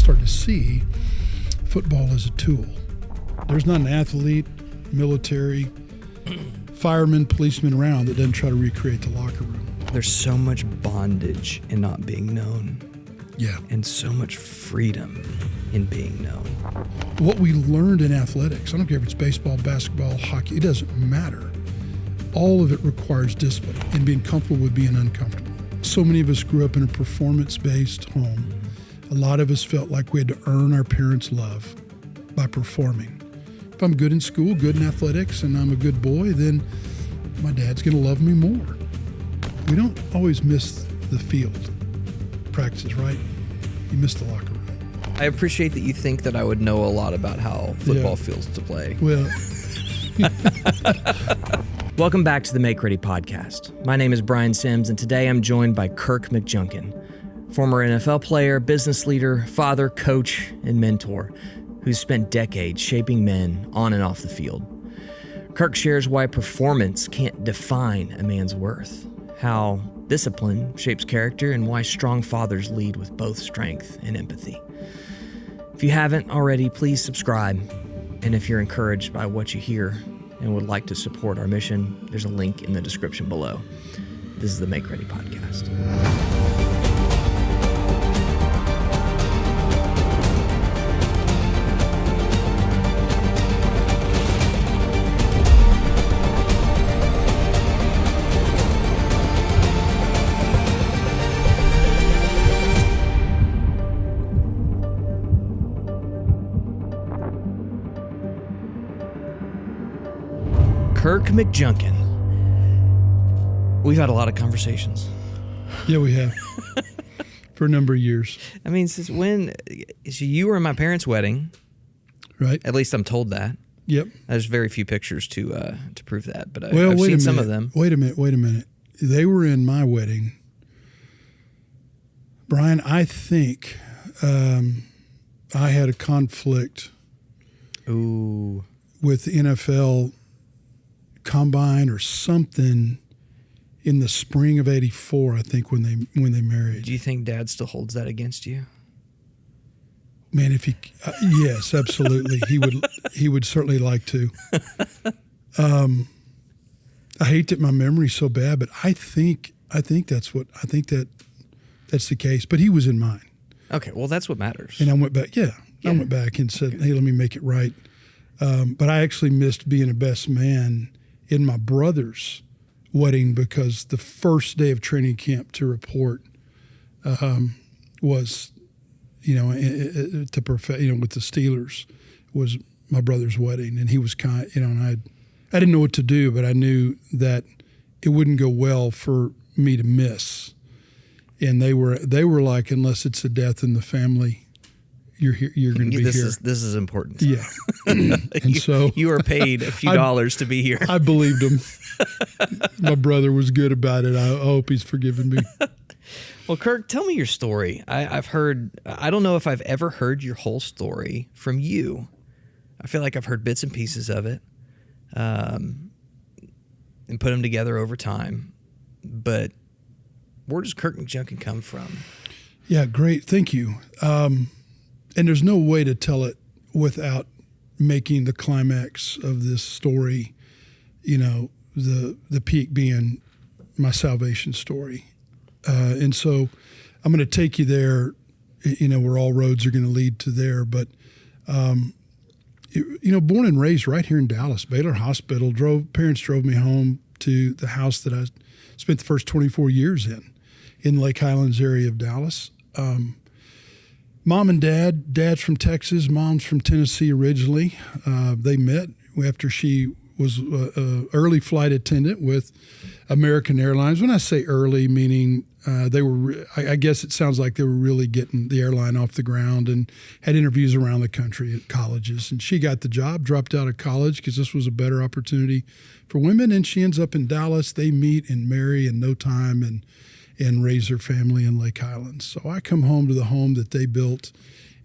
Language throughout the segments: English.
started to see football as a tool. There's not an athlete, military, fireman, policeman around that doesn't try to recreate the locker room. There's so much bondage in not being known. Yeah. And so much freedom in being known. What we learned in athletics, I don't care if it's baseball, basketball, hockey, it doesn't matter. All of it requires discipline and being comfortable with being uncomfortable. So many of us grew up in a performance-based home. A lot of us felt like we had to earn our parents' love by performing. If I'm good in school, good in athletics, and I'm a good boy, then my dad's going to love me more. We don't always miss the field practices, right? You miss the locker room. I appreciate that you think that I would know a lot about how football feels to play. Well, Welcome back to the MakeReady Podcast. My name is Brian Sims, and today I'm joined by Kirk McJunkin, former NFL player, business leader, father, coach, and mentor, who's spent decades shaping men on and off the field. Kirk shares why performance can't define a man's worth, how discipline shapes character, and why strong fathers lead with both strength and empathy. If you haven't already, please subscribe. And if you're encouraged by what you hear and would like to support our mission, there's a link in the description below. This is the MakeReady Podcast. Kirk McJunkin. We've had a lot of conversations. yeah, we have. For a number of years. I mean, since when? So you were in my parents' wedding, Right? at least I'm told that. Yep. There's very few pictures to prove that, but Well, I've wait seen a some minute. of them. Wait a minute. They were in my wedding. Brian, I think I had a conflict Ooh. with the NFL Combine or something in the spring of '84. I think when they married. Do you think Dad still holds that against you? Man, if he, yes, absolutely, he would certainly like to. I hate that my memory's so bad, but I think that's the case. But he was in mine. Okay, well, that's what matters. And I went back. I went back and said, "Hey, let me make it right." But I actually missed being a best man in my brother's wedding because the first day of training camp to report was, with the Steelers was my brother's wedding, and he was and I didn't know what to do, but I knew that it wouldn't go well for me to miss. And they were like, unless it's a death in the family, you're going to be here. This is important. Yeah. And so you were paid a few dollars to be here. I believed him. My brother was good about it. I hope he's forgiven me. Well, Kirk, tell me your story. I've heard, I don't know if I've ever heard your whole story from you. I feel like I've heard bits and pieces of it and put them together over time. But where does Kirk McJunkin come from? Yeah, great. Thank you. And there's no way to tell it without making the climax of this story, the peak being my salvation story. And so I'm going to take you there, where all roads are going to lead to there. But, born and raised right here in Dallas, Baylor Hospital, parents drove me home to the house that I spent the first 24 years in Lake Highlands area of Dallas. Mom and dad's from Texas, mom's from Tennessee originally. They met after she was an early flight attendant with American Airlines. When I say early, meaning they were, I guess it sounds like they were really getting the airline off the ground and had interviews around the country at colleges. And she got the job, dropped out of college because this was a better opportunity for women. And she ends up in Dallas. They meet and marry in no time and raise their family in Lake Highlands. So I come home to the home that they built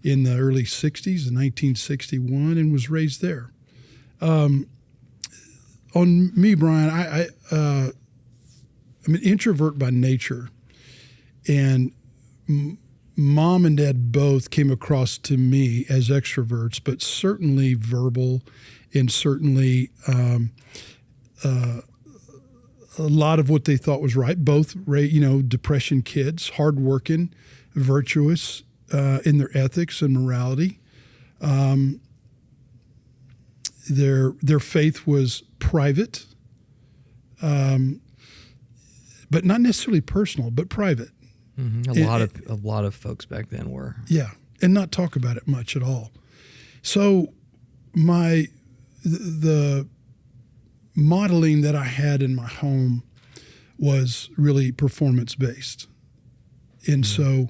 in the early 60s, in 1961, and was raised there. On me, Brian, I'm an introvert by nature, and mom and dad both came across to me as extroverts, but certainly verbal, and certainly a lot of what they thought was right. Both, depression kids, hardworking, virtuous in their ethics and morality. Their faith was private, but not necessarily personal, but private. Mm-hmm. A lot of folks back then were. Yeah, and not talk about it much at all. So the modeling that I had in my home was really performance-based. And so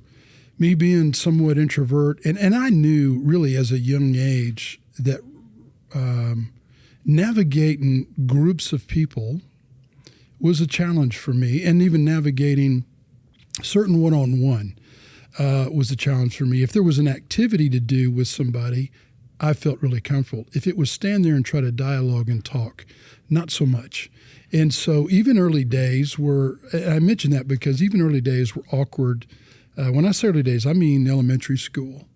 me being somewhat introvert, and I knew really as a young age that navigating groups of people was a challenge for me, and even navigating certain one-on-one was a challenge for me. If there was an activity to do with somebody, I felt really comfortable. If it was stand there and try to dialogue and talk, not so much. And so even early days I mention that because even early days were awkward. When I say early days, I mean elementary school.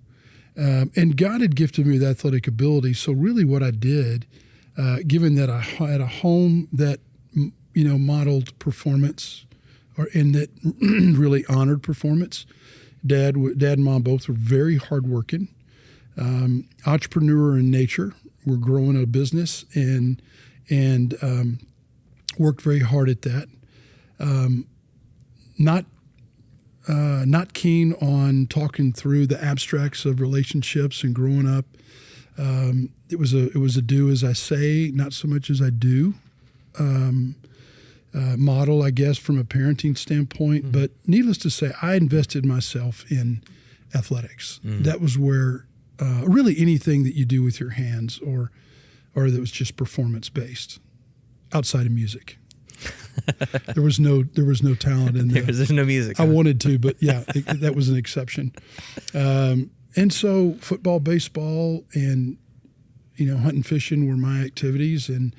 And God had gifted me with athletic ability. So really what I did, given that I had a home that, modeled performance and that really honored performance, Dad and Mom both were very hardworking, entrepreneur in nature. We're growing a business and worked very hard at that. Not keen on talking through the abstracts of relationships and growing up. It was a do as I say, not so much as I do. Model, I guess, from a parenting standpoint. But needless to say, I invested myself in athletics. That was where really anything that you do with your hands or that was just performance based, outside of music. There was no talent in there. There's no music. I wanted to, but yeah, that was an exception. And so football, baseball, and hunting, fishing were my activities, and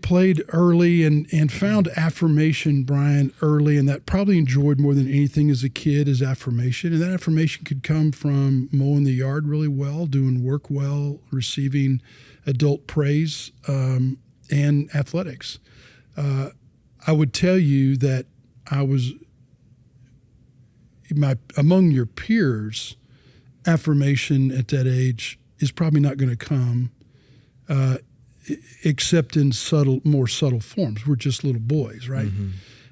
played early and found affirmation, Brian, early, and that probably enjoyed more than anything as a kid is affirmation. And that affirmation could come from mowing the yard really well, doing work well, receiving adult praise, and athletics. I would tell you that I was among your peers, affirmation at that age is probably not going to come except in more subtle forms. We're just little boys, right?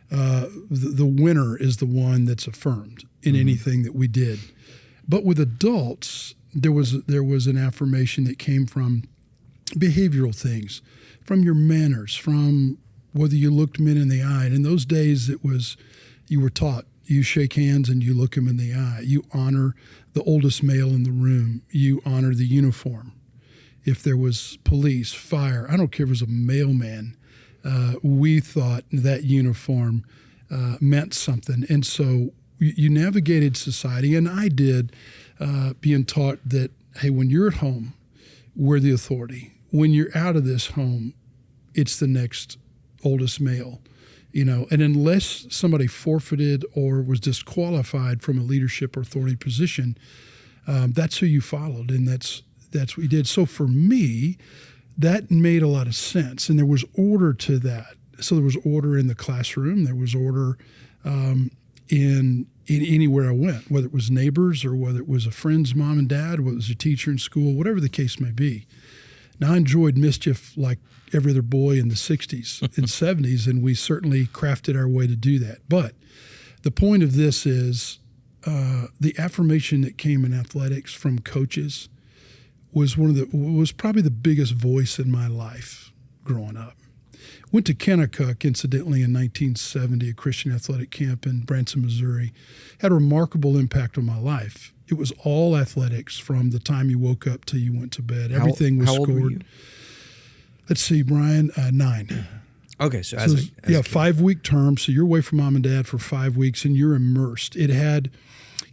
The winner is the one that's affirmed in anything that we did. But with adults, there was an affirmation that came from behavioral things, from your manners, from whether you looked men in the eye. And in those days, you were taught, you shake hands and you look them in the eye. You honor the oldest male in the room. You honor the uniform. If there was police, fire, I don't care if it was a mailman, we thought that uniform meant something. And so you navigated society, and I did, being taught that, hey, when you're at home, we're the authority. When you're out of this home, it's the next oldest male, and unless somebody forfeited or was disqualified from a leadership or authority position, that's who you followed, and that's what we did. So for me, that made a lot of sense, and there was order to that. So there was order in the classroom, there was order in anywhere I went, whether it was neighbors or whether it was a friend's mom and dad, whether it was a teacher in school, whatever the case may be. Now, I enjoyed mischief like every other boy in the 60s and 70s, and we certainly crafted our way to do that. But the point of this is the affirmation that came in athletics from coaches was probably the biggest voice in my life growing up. Went to Kennecott, incidentally, in 1970, a Christian athletic camp in Branson, Missouri. Had a remarkable impact on my life. It was all athletics from the time you woke up till you went to bed. Everything was scored. How old were you? Let's see, Brian, 9. Okay, so 5-week term. So you're away from mom and dad for 5 weeks, and you're immersed. It had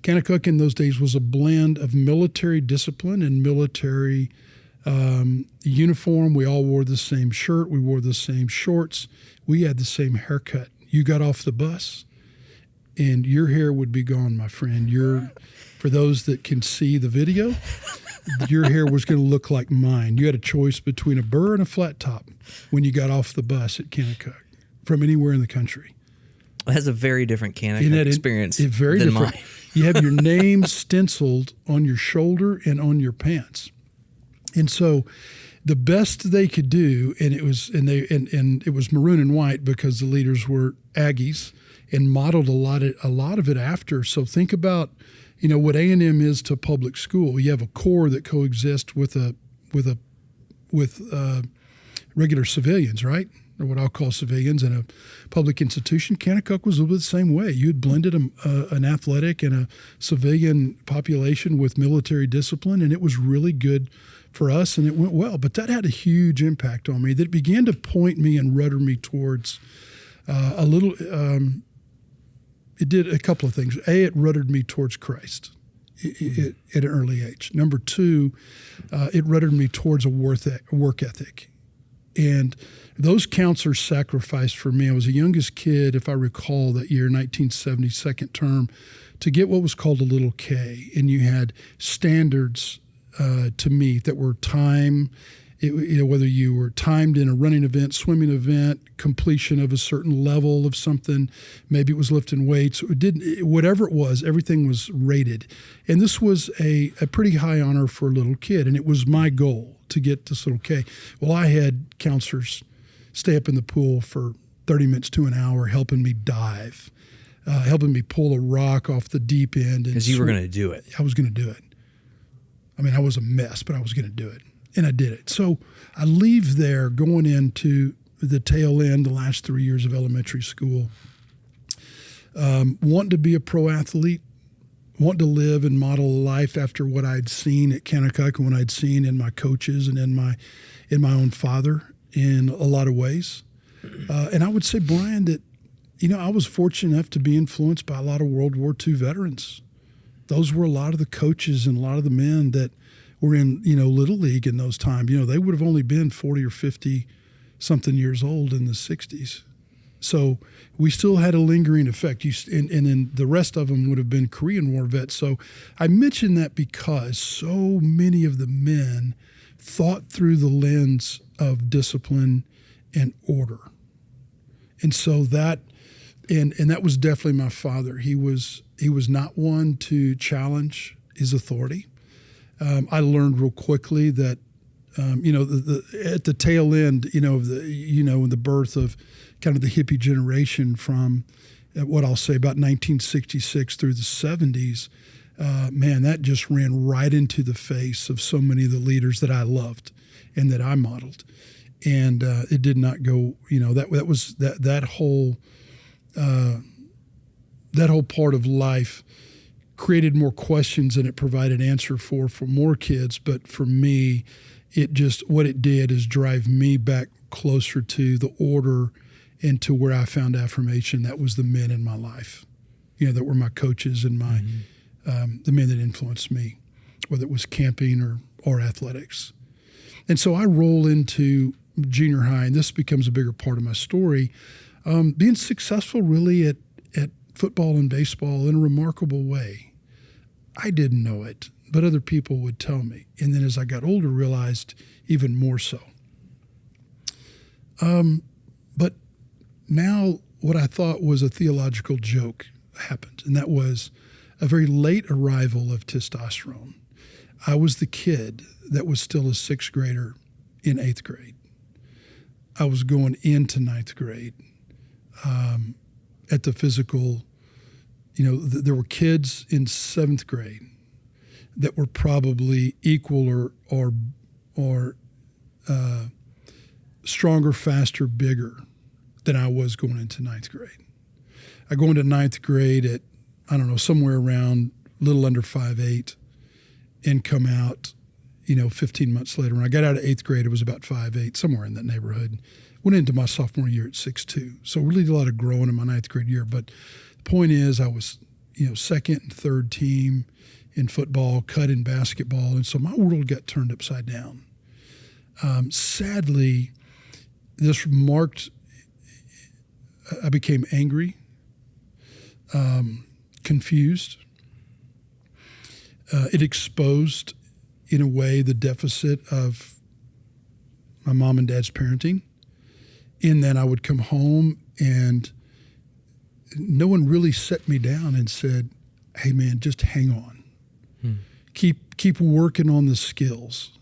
Kennecott in those days was a blend of military discipline and military uniform. We all wore the same shirt. We wore the same shorts. We had the same haircut. You got off the bus, and your hair would be gone, my friend. For those that can see the video, your hair was going to look like mine. You had a choice between a burr and a flat top when you got off the bus at Kennecott from anywhere in the country. It has a very different Kennecott experience than mine. You have your name stenciled on your shoulder and on your pants. And so the best they could do, and it was maroon and white because the leaders were Aggies and modeled a lot of it after. So think about, what A&M is to public school. You have a core that coexists with regular civilians, right? Or what I'll call civilians in a public institution. Kennecott was a little bit the same way. You had blended an athletic and a civilian population with military discipline, and it was really good for us, and it went well. But that had a huge impact on me. That began to point me and rudder me towards it did a couple of things. A, it ruddered me towards Christ at an early age. Number two, it ruddered me towards a work ethic. And those counselors sacrificed for me. I was the youngest kid, if I recall, that year, 1970, second term, to get what was called a little K. And you had standards to meet that were time, whether you were timed in a running event, swimming event, completion of a certain level of something, maybe it was lifting weights, whatever it was, everything was rated. And this was a pretty high honor for a little kid, and it was my goal to get this little K. Well, I had counselors stay up in the pool for 30 minutes to an hour helping me dive, helping me pull a rock off the deep end. Because you were going to do it. I was going to do it. I mean, I was a mess, but I was going to do it. And I did it. So I leave there going into the tail end, the last 3 years of elementary school, wanting to be a pro athlete, wanting to live and model a life after what I'd seen at Kennecott and what I'd seen in my coaches and in my own father in a lot of ways. And I would say, Brian, that, I was fortunate enough to be influenced by a lot of World War II veterans. Those were a lot of the coaches and a lot of the men that were in, Little League in those times. They would have only been 40 or 50 something years old in the 60s. So we still had a lingering effect. And then the rest of them would have been Korean War vets. So I mention that because so many of the men thought through the lens of discipline and order. And so that was definitely my father. He was not one to challenge his authority. I learned real quickly that, at the tail end, of the birth of kind of the hippie generation from what I'll say about 1966 through the 70s, that just ran right into the face of so many of the leaders that I loved and that I modeled. And it did not go, that whole part of life created more questions than it provided answer for more kids. But for me, what it did is drive me back closer to the order and to where I found affirmation. That was the men in my life, that were my coaches and my the men that influenced me, whether it was camping or athletics. And so I roll into junior high, and this becomes a bigger part of my story, being successful really at football and baseball in a remarkable way. I didn't know it, but other people would tell me. And then as I got older, realized even more so. But now what I thought was a theological joke happened, and that was a very late arrival of testosterone. I was the kid that was still a sixth grader in eighth grade. I was going into ninth grade at the physical. There were kids in seventh grade that were probably equal or stronger, faster, bigger than I was going into ninth grade. I go into ninth grade at, somewhere around a little under 5'8", and come out, 15 months later. When I got out of eighth grade, it was about 5'8", somewhere in that neighborhood. Went into my sophomore year at 6'2". So really did a lot of growing in my ninth grade year. But the point is, I was, second and third team in football, cut in basketball. And so my world got turned upside down. Sadly, I became angry. confused. It exposed, in a way, the deficit of my mom and dad's parenting, in that I would come home and no one really set me down and said, hey, man, just hang on. Keep working on the skills.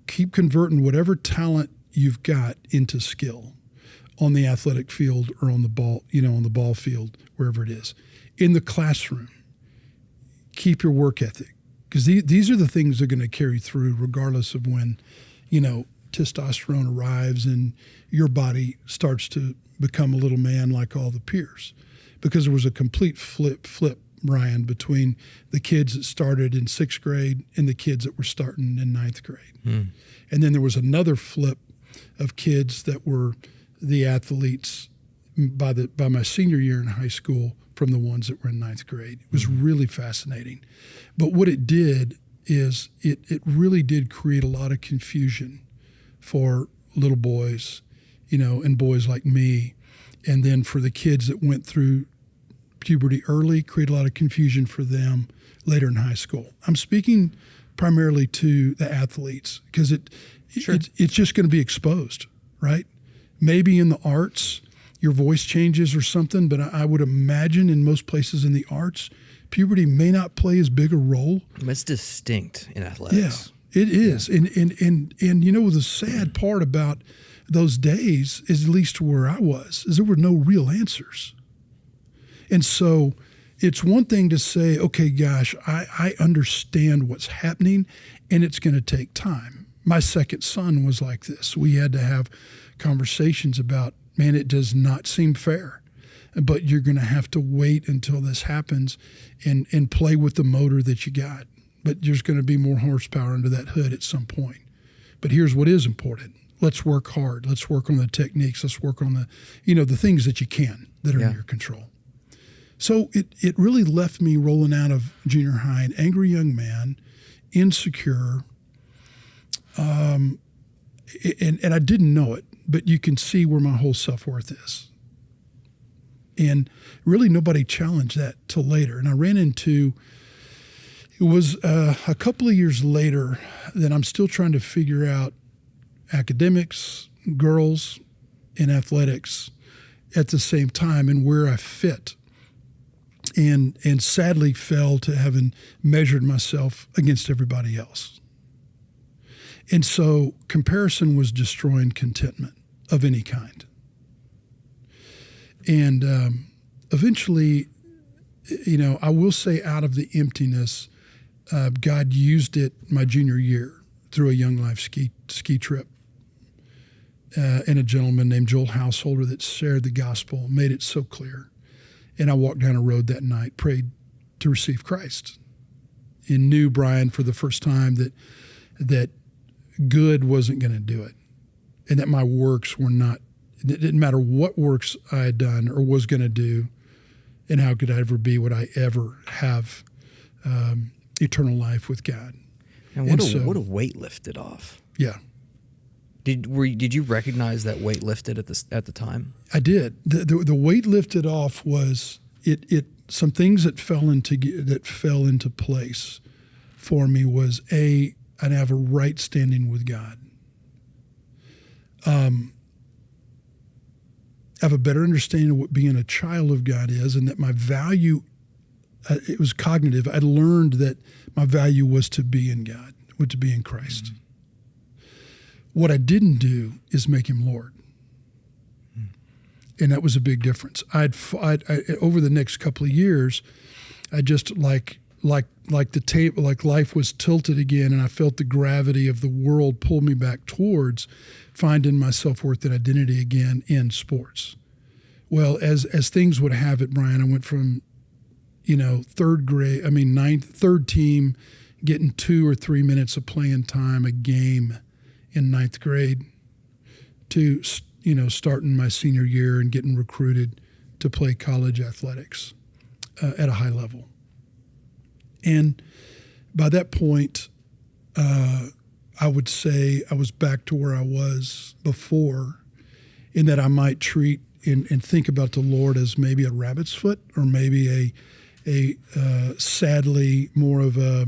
Keep converting whatever talent you've got into skill on the athletic field or on the ball, on the ball field, wherever it is. In the classroom, keep your work ethic, because these are the things that are going to carry through regardless of when, testosterone arrives and your body starts to become a little man like all the peers. Because there was a complete flip, Brian, between the kids that started in 6th grade and the kids that were starting in 9th grade. And then there was another flip of kids that were the athletes by my senior year in high school from the ones that were in 9th grade. It was really fascinating. But what it did is it really did create a lot of confusion for little boys, and boys like me. And then for the kids that went through puberty early, create a lot of confusion for them later in high school. I'm speaking primarily to the athletes, because it's just going to be exposed, right? Maybe in the arts, your voice changes or something, but I would imagine in most places in the arts, puberty may not play as big a role. It's distinct in athletics. Yeah, it is. Yeah. And the sad part about those days, is at least where I was, is there were no real answers. And so it's one thing to say, okay, gosh, I understand what's happening, and it's going to take time. My second son was like this. We had to have conversations about, man, it does not seem fair, but you're going to have to wait until this happens and play with the motor that you got. But there's going to be more horsepower under that hood at some point. But here's what is important. Let's work hard. Let's work on the techniques. Let's work on the things that you can that are in your control. So it really left me rolling out of junior high, an angry young man, insecure, and I didn't know it, but you can see where my whole self-worth is. And really nobody challenged that till later. And I ran into, it was a couple of years later that I'm still trying to figure out academics, girls, and athletics at the same time and where I fit. And sadly fell to having measured myself against everybody else. And so comparison was destroying contentment of any kind. And eventually, I will say out of the emptiness, God used it my junior year through a Young Life ski trip. And a gentleman named Joel Householder that shared the gospel, made it so clear. And I walked down a road that night, prayed to receive Christ, and knew, Brian, for the first time that good wasn't going to do it, and that my works were not. It didn't matter what works I had done or was going to do, and how could I ever be, would I ever have eternal life with God. And what a weight lifted off. Yeah. Did you recognize that weight lifted at the time? I did. The weight lifted off was it. Some things that fell into place for me was I'd have a right standing with God. I have a better understanding of what being a child of God is, and that my value, it was cognitive. I learned that my value was to be in God, was to be in Christ. Mm-hmm. What I didn't do is make him Lord. And that was a big difference. I over the next couple of years, I just like the table, like life was tilted again, and I felt the gravity of the world pull me back towards finding my self-worth and identity again in sports. Well, as things would have it, Brian, I went from, third team, getting 2 or 3 minutes of playing time a game in 9th grade to, starting my senior year and getting recruited to play college athletics at a high level. And by that point, I would say I was back to where I was before, in that I might treat and think about the Lord as maybe a rabbit's foot, or maybe a sadly more of a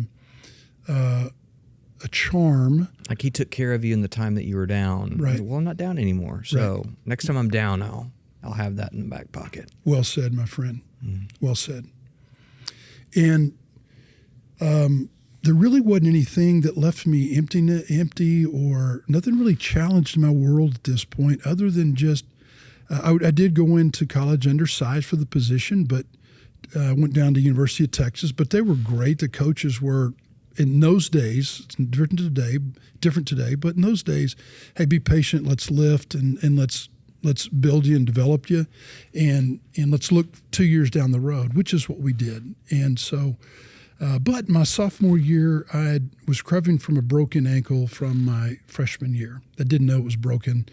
charm. Like he took care of you in the time that you were down. Right. Well, I'm not down anymore. So next time I'm down, I'll have that in the back pocket. Well said, my friend. Well said. And there really wasn't anything that left me empty, or nothing really challenged my world at this point, other than just I did go into college undersized for the position, but went down to University of Texas. But they were great. The coaches were, in those days, it's different today, but in those days, hey, be patient. Let's lift and let's build you and develop you, and let's look 2 years down the road, which is what we did. And so, but my sophomore year, I was recovering from a broken ankle from my freshman year. I didn't know it was broken,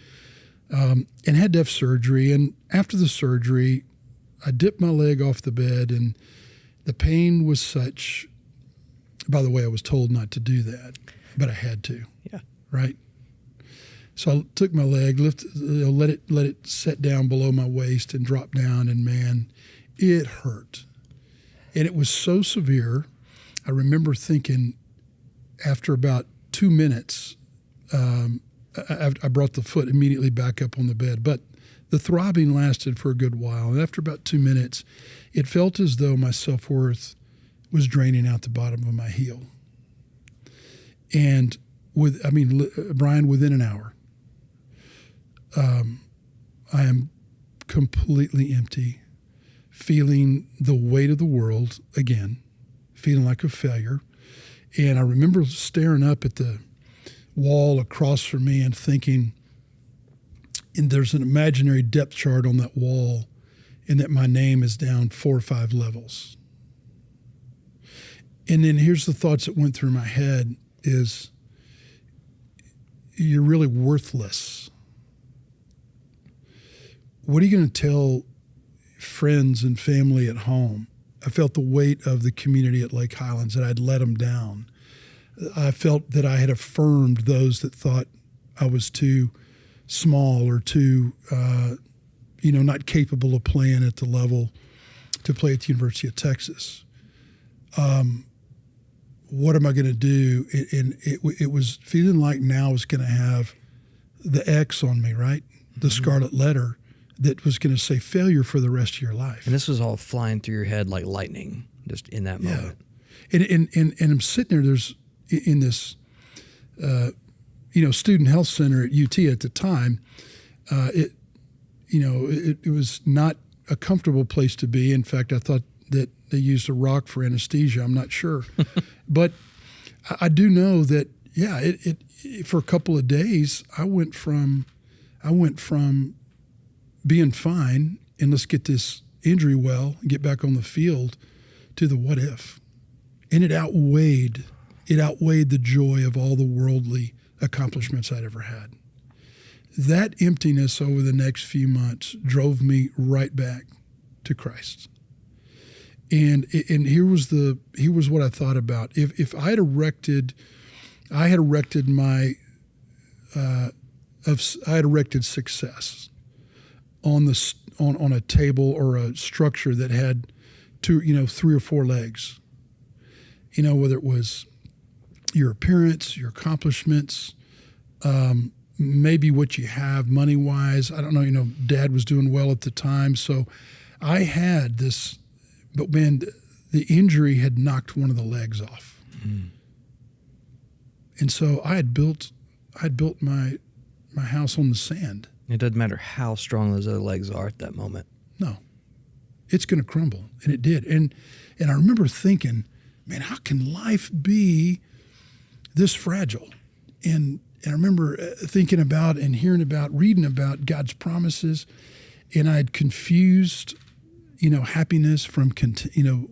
and had to have surgery. And after the surgery, I dipped my leg off the bed, and the pain was such. By the way, I was told not to do that, but I had to. Yeah. Right. So I took my leg, let it set down below my waist and drop down, and man, it hurt. And it was so severe. I remember thinking after about 2 minutes, I brought the foot immediately back up on the bed, but the throbbing lasted for a good while. And after about 2 minutes, it felt as though my self-worth was draining out the bottom of my heel. And Brian, within an hour, I am completely empty, feeling the weight of the world again, feeling like a failure. And I remember staring up at the wall across from me and thinking, and there's an imaginary depth chart on that wall, and that my name is down 4 or 5 levels. And then here's the thoughts that went through my head is, you're really worthless. What are you going to tell friends and family at home? I felt the weight of the community at Lake Highlands, that I'd let them down. I felt that I had affirmed those that thought I was too small or too, not capable of playing at the level to play at the University of Texas. What am I going to do? And it was feeling like now I was going to have the X on me, right? The scarlet letter that was going to say failure for the rest of your life. And this was all flying through your head like lightning, just in that moment. And I'm sitting there. There's in this, student health center at UT at the time. It was not a comfortable place to be. In fact, I thought that they used a rock for anesthesia. I'm not sure, but I do know that. Yeah, it for a couple of days, I went from being fine and let's get this injury well and get back on the field to the what if, and it outweighed the joy of all the worldly accomplishments I'd ever had. That emptiness over the next few months drove me right back to Christ. And here was what I thought about. If I had erected success on a table or a structure that had 3 or 4 legs, whether it was your appearance, your accomplishments, maybe what you have money-wise. I don't know, Dad was doing well at the time, so I had this, but man, the injury had knocked one of the legs off. Mm. And so I had built my house on the sand. It doesn't matter how strong those other legs are at that moment. No. It's going to crumble, and it did. And I remember thinking, man, how can life be this fragile? And I remember thinking about and hearing about, reading about God's promises, and I had confused, happiness from,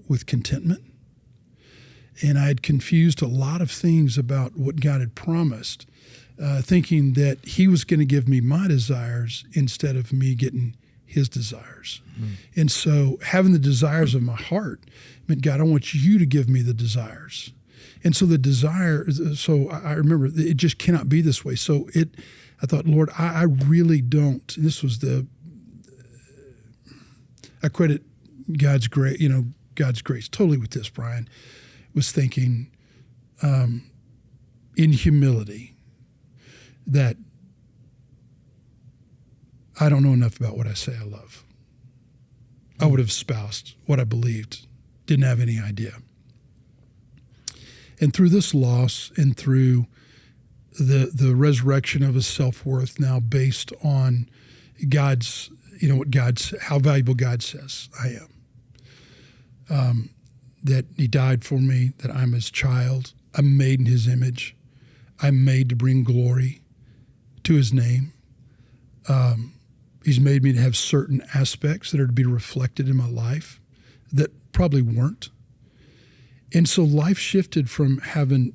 with contentment. And I had confused a lot of things about what God had promised, thinking that He was going to give me my desires instead of me getting His desires. Mm-hmm. And so having the desires of my heart meant, God, I want you to give me the desires. And so so I remember it just cannot be this way. So I thought, Lord, I really don't. And this was I credit God's grace totally with this, Brian, was thinking in humility that I don't know enough about what I say I love. I would have espoused what I believed, didn't have any idea. And through this loss and through the resurrection of a self-worth now based on God's, how valuable God says I am. That he died for me, that I'm his child. I'm made in his image. I'm made to bring glory to his name. He's made me to have certain aspects that are to be reflected in my life that probably weren't. And so life shifted from having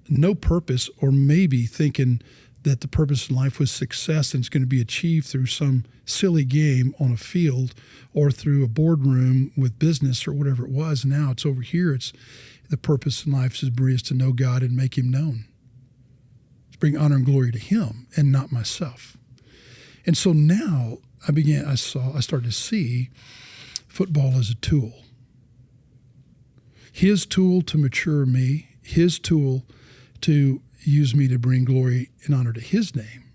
no purpose, or maybe thinking that the purpose in life was success and it's going to be achieved through some silly game on a field or through a boardroom with business or whatever it was. Now it's over here. It's the purpose in life is to know God and make him known. To bring honor and glory to him and not myself. And so now I started to see football as a tool. His tool to mature me, his tool to use me to bring glory and honor to his name,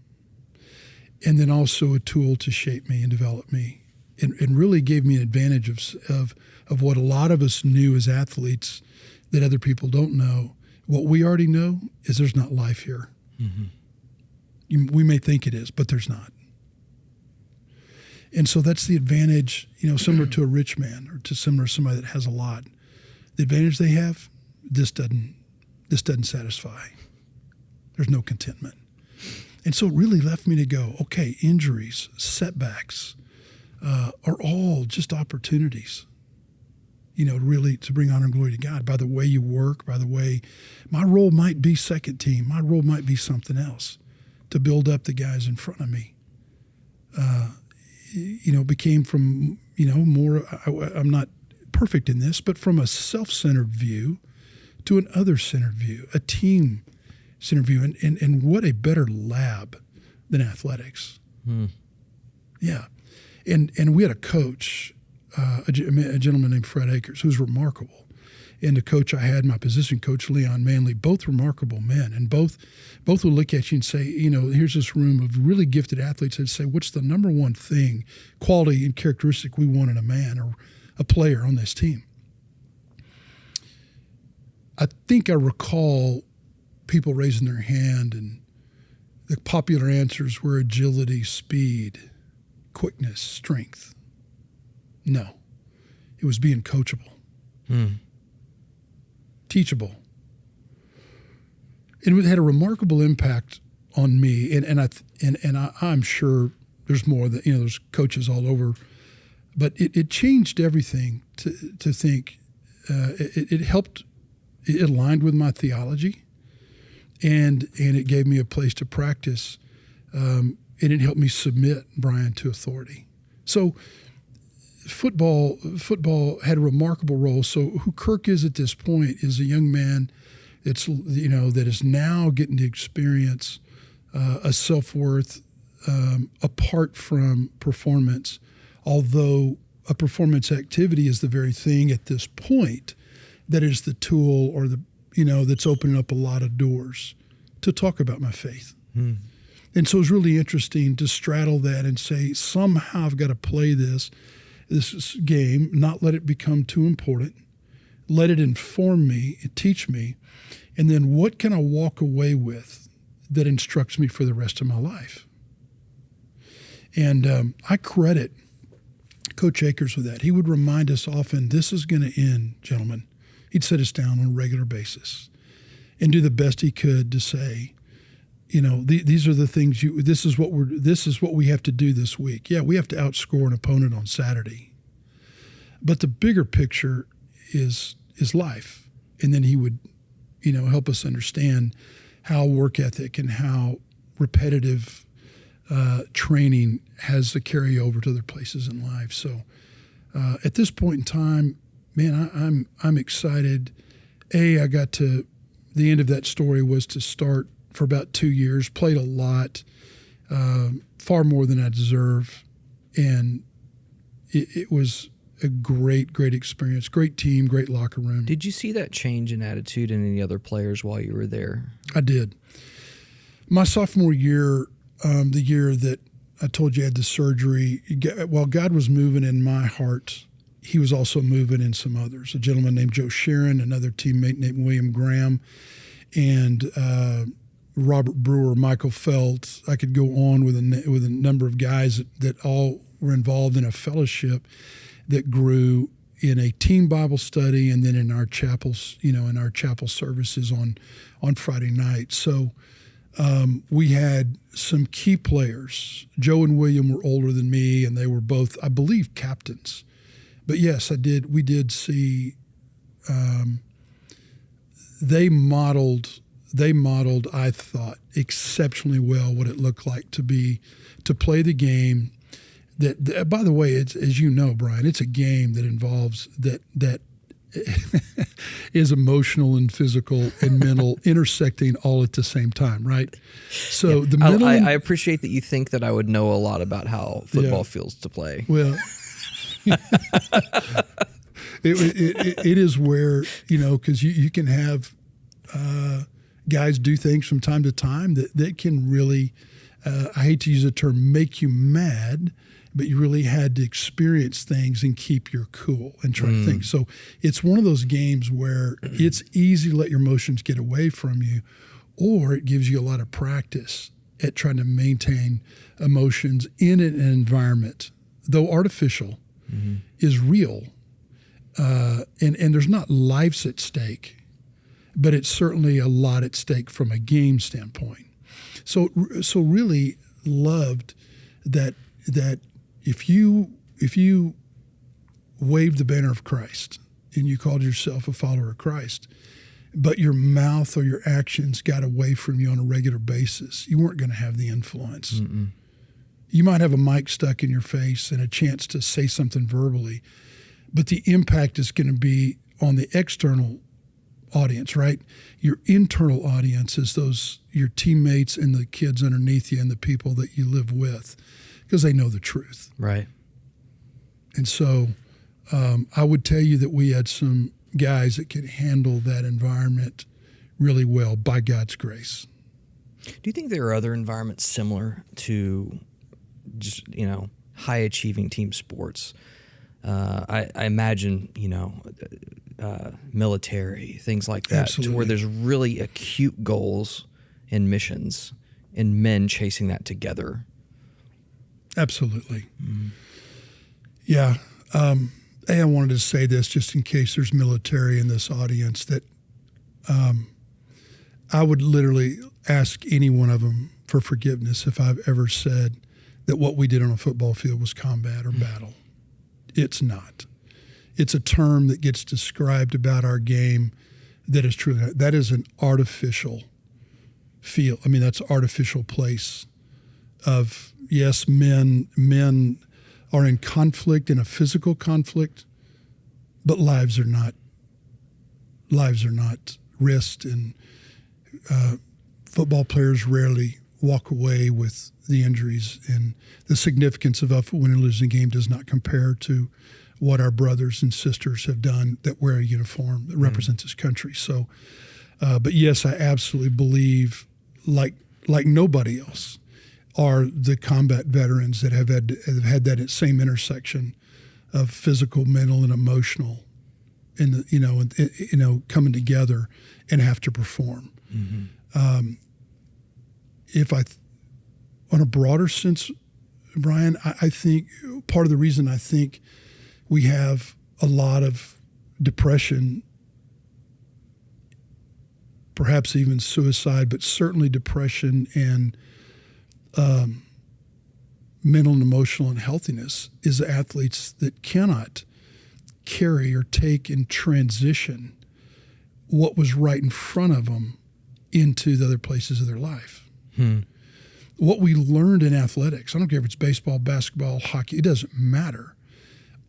and then also a tool to shape me and develop me, and really gave me an advantage of what a lot of us knew as athletes that other people don't know. What we already know is there's not life here. Mm-hmm. We may think it is, but there's not. And so that's the advantage, similar to a rich man or similar to somebody that has a lot. The advantage they have, this doesn't satisfy. There's no contentment. And so it really left me to go, okay, injuries, setbacks are all just opportunities, really to bring honor and glory to God by the way you work, by the way my role might be second team. My role might be something else to build up the guys in front of me. Became from, more, I'm not perfect in this, but from a self-centered view to an other-centered view, a team-centered view. And what a better lab than athletics. Yeah. And we had a coach, a gentleman named Fred Akers, who's remarkable. And the coach I had, my position coach, Leon Manley, both remarkable men. And both would look at you and say, here's this room of really gifted athletes and say, what's the number one thing, quality and characteristic we want in a man or a player on this team? I think I recall people raising their hand, and the popular answers were agility, speed, quickness, strength. No, it was being coachable. Teachable. And it had a remarkable impact on me. And I'm sure there's more that, there's coaches all over, but it changed everything to think. It helped, it aligned with my theology, and it gave me a place to practice, and it helped me submit, Brian, to authority. So football had a remarkable role. So who Kirk is at this point is a young man that's, that is now getting to experience a self-worth apart from performance, although a performance activity is the very thing at this point that is the tool or that's opening up a lot of doors to talk about my faith. And so it's really interesting to straddle that and say, somehow I've got to play this game, not let it become too important, let it inform me, teach me, and then what can I walk away with that instructs me for the rest of my life? And I credit Coach Akers with that. He would remind us often, this is going to end, gentlemen. He'd sit us down on a regular basis and do the best he could to say, these are the things this is what we have to do this week. Yeah, we have to outscore an opponent on Saturday. But the bigger picture is life. And then he would, help us understand how work ethic and how repetitive training has a carryover to other places in life. So at this point in time, man, I'm excited. I got to, the end of that story was to start for about 2 years, played a lot, far more than I deserve. And, it was a great experience, great team, great locker room. Did you see that change in attitude in any other players while you were there? I did. My sophomore year, the year that I told you I had the surgery, while God was moving in my heart, he was also moving in some others. A gentleman named Joe Sharon, another teammate named William Graham, and Robert Brewer, Michael Felt. I could go on with a number of guys that all were involved in a fellowship that grew in a team Bible study and then in our chapels, in our chapel services on Friday night. So we had some key players. Joe and William were older than me, and they were both, I believe, captains. But yes, we did see they modeled, I thought, exceptionally well what it looked like to play the game. That by the way, it's, as you know, Brian, it's a game that involves that is emotional and physical and mental intersecting all at the same time, right? So the mental. I appreciate that you think that I would know a lot about how football feels to play. Well, it is where, because you can have guys do things from time to time that can really, I hate to use the term, make you mad, but you really had to experience things and keep your cool and try to think. So it's one of those games where it's easy to let your emotions get away from you, or it gives you a lot of practice at trying to maintain emotions in an environment, though artificial, is real. And there's not lives at stake, but it's certainly a lot at stake from a game standpoint. So really loved that if you waved the banner of Christ and you called yourself a follower of Christ, but your mouth or your actions got away from you on a regular basis, you weren't going to have the influence. Mm-mm. You might have a mic stuck in your face and a chance to say something verbally, but the impact is going to be on the external audience, right? Your internal audience is your teammates and the kids underneath you and the people that you live with, because they know the truth. Right. And so I would tell you that we had some guys that could handle that environment really well by God's grace. Do you think there are other environments similar to just, high-achieving team sports? I imagine, military, things like that, Absolutely. to where there's really acute goals and missions and men chasing that together. Absolutely. Yeah. I wanted to say this just in case there's military in this audience, that I would literally ask any one of them for forgiveness if I've ever said that what we did on a football field was combat or battle. It's not. It's a term that gets described about our game that is true. That is an artificial field. I mean, that's an artificial place of, yes, men are in conflict, in a physical conflict, but lives are not risked, and football players rarely walk away with the injuries, and the significance of a win and losing game does not compare to what our brothers and sisters have done that wear a uniform that represents this country. So, but yes, I absolutely believe, like nobody else, are the combat veterans that have had that same intersection of physical, mental, and emotional, coming together and have to perform. Mm-hmm. On a broader sense, Brian, I think part of the reason I think we have a lot of depression, perhaps even suicide, but certainly depression and mental and emotional unhealthiness, is athletes that cannot carry or take and transition what was right in front of them into the other places of their life. What we learned in athletics, I don't care if it's baseball, basketball, hockey, it doesn't matter.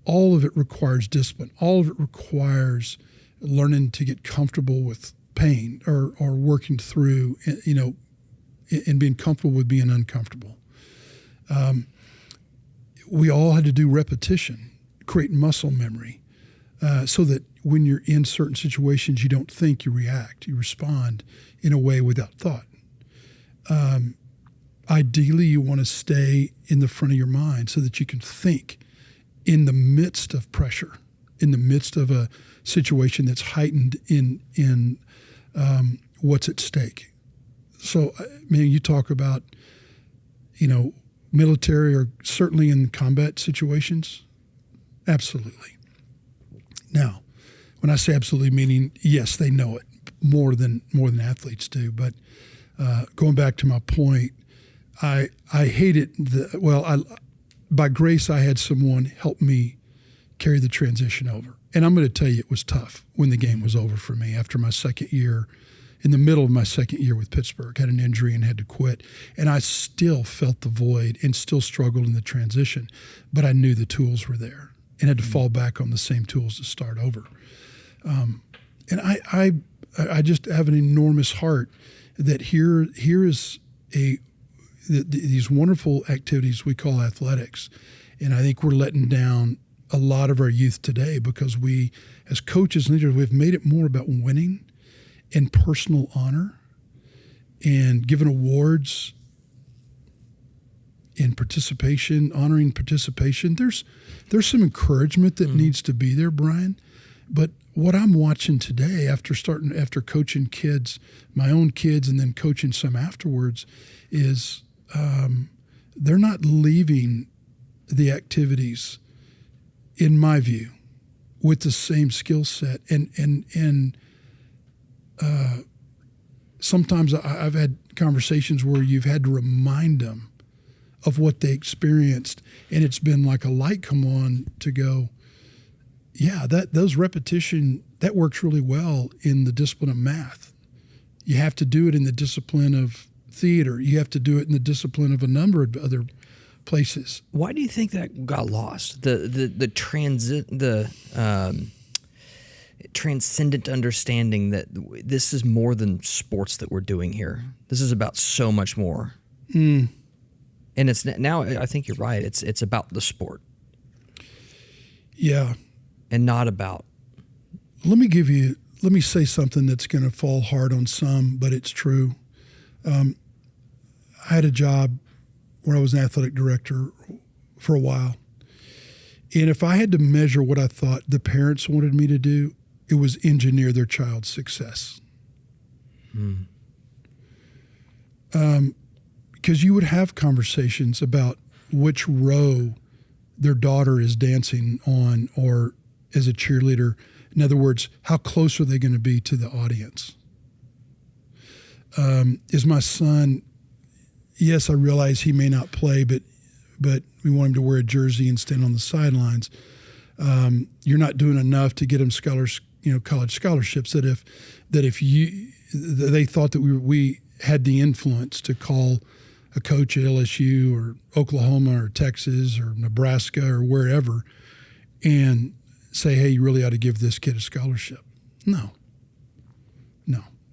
All of it requires discipline. All of it requires learning to get comfortable with pain or working through, and being comfortable with being uncomfortable. We all had to do repetition. create muscle memory so that when you're in certain situations, you don't think, you react, you respond in a way without thought. Ideally, you want to stay in the front of your mind so that you can think in the midst of pressure, in the midst of a situation that's heightened in what's at stake. So, you talk about, military or certainly in combat situations. Absolutely. Now, when I say absolutely, meaning, yes, they know it more than athletes do. But going back to my point, I hate it. By grace, I had someone help me carry the transition over. And I'm going to tell you, it was tough when the game was over for me after my second year. In the middle of my second year with Pittsburgh, had an injury and had to quit. And I still felt the void and still struggled in the transition. But I knew the tools were there and had to fall back on the same tools to start over. And I just have an enormous heart that here is these wonderful activities we call athletics. And I think we're letting down a lot of our youth today because we, as coaches and leaders, we've made it more about winning and personal honor and giving awards and participation, honoring participation. There's some encouragement that needs to be there, Brian. But what I'm watching today after coaching kids, my own kids, and then coaching some afterwards is they're not leaving the activities, in my view, with the same skill set. And sometimes I've had conversations where you've had to remind them of what they experienced, and it's been like a light come on to go, yeah, those repetition, that works really well in the discipline of math. You have to do it in the discipline of theater. You have to do it in the discipline of a number of other places. Why do you think that got lost? The transcendent understanding that this is more than sports that we're doing here. This is about so much more. And it's now, I think you're right. It's about the sport. Yeah. And not about. Let me say something that's going to fall hard on some, but it's true. I had a job where I was an athletic director for a while. And if I had to measure what I thought the parents wanted me to do, it was engineer their child's success. Because you would have conversations about which row their daughter is dancing on or as a cheerleader. In other words, how close are they going to be to the audience? Is my son, yes, I realize he may not play, but we want him to wear a jersey and stand on the sidelines. You're not doing enough to get him college scholarships. That if they thought that we had the influence to call a coach at LSU or Oklahoma or Texas or Nebraska or wherever and say, hey, you really ought to give this kid a scholarship. No.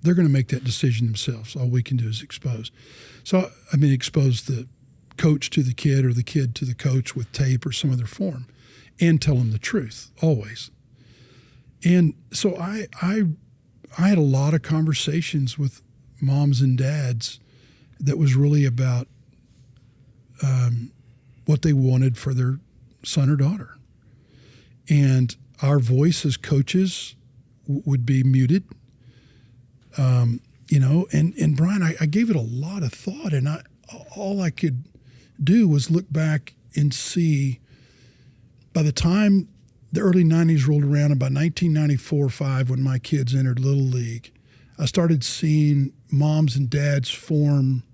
They're going to make that decision themselves. All we can do is expose. So, expose the coach to the kid or the kid to the coach with tape or some other form and tell them the truth, always. And so I had a lot of conversations with moms and dads that was really about what they wanted for their son or daughter. And our voice as coaches would be muted. And Brian, I gave it a lot of thought, and all I could do was look back and see by the time the early 90s rolled around, and by 1994-5, when my kids entered Little League, I started seeing moms and dads form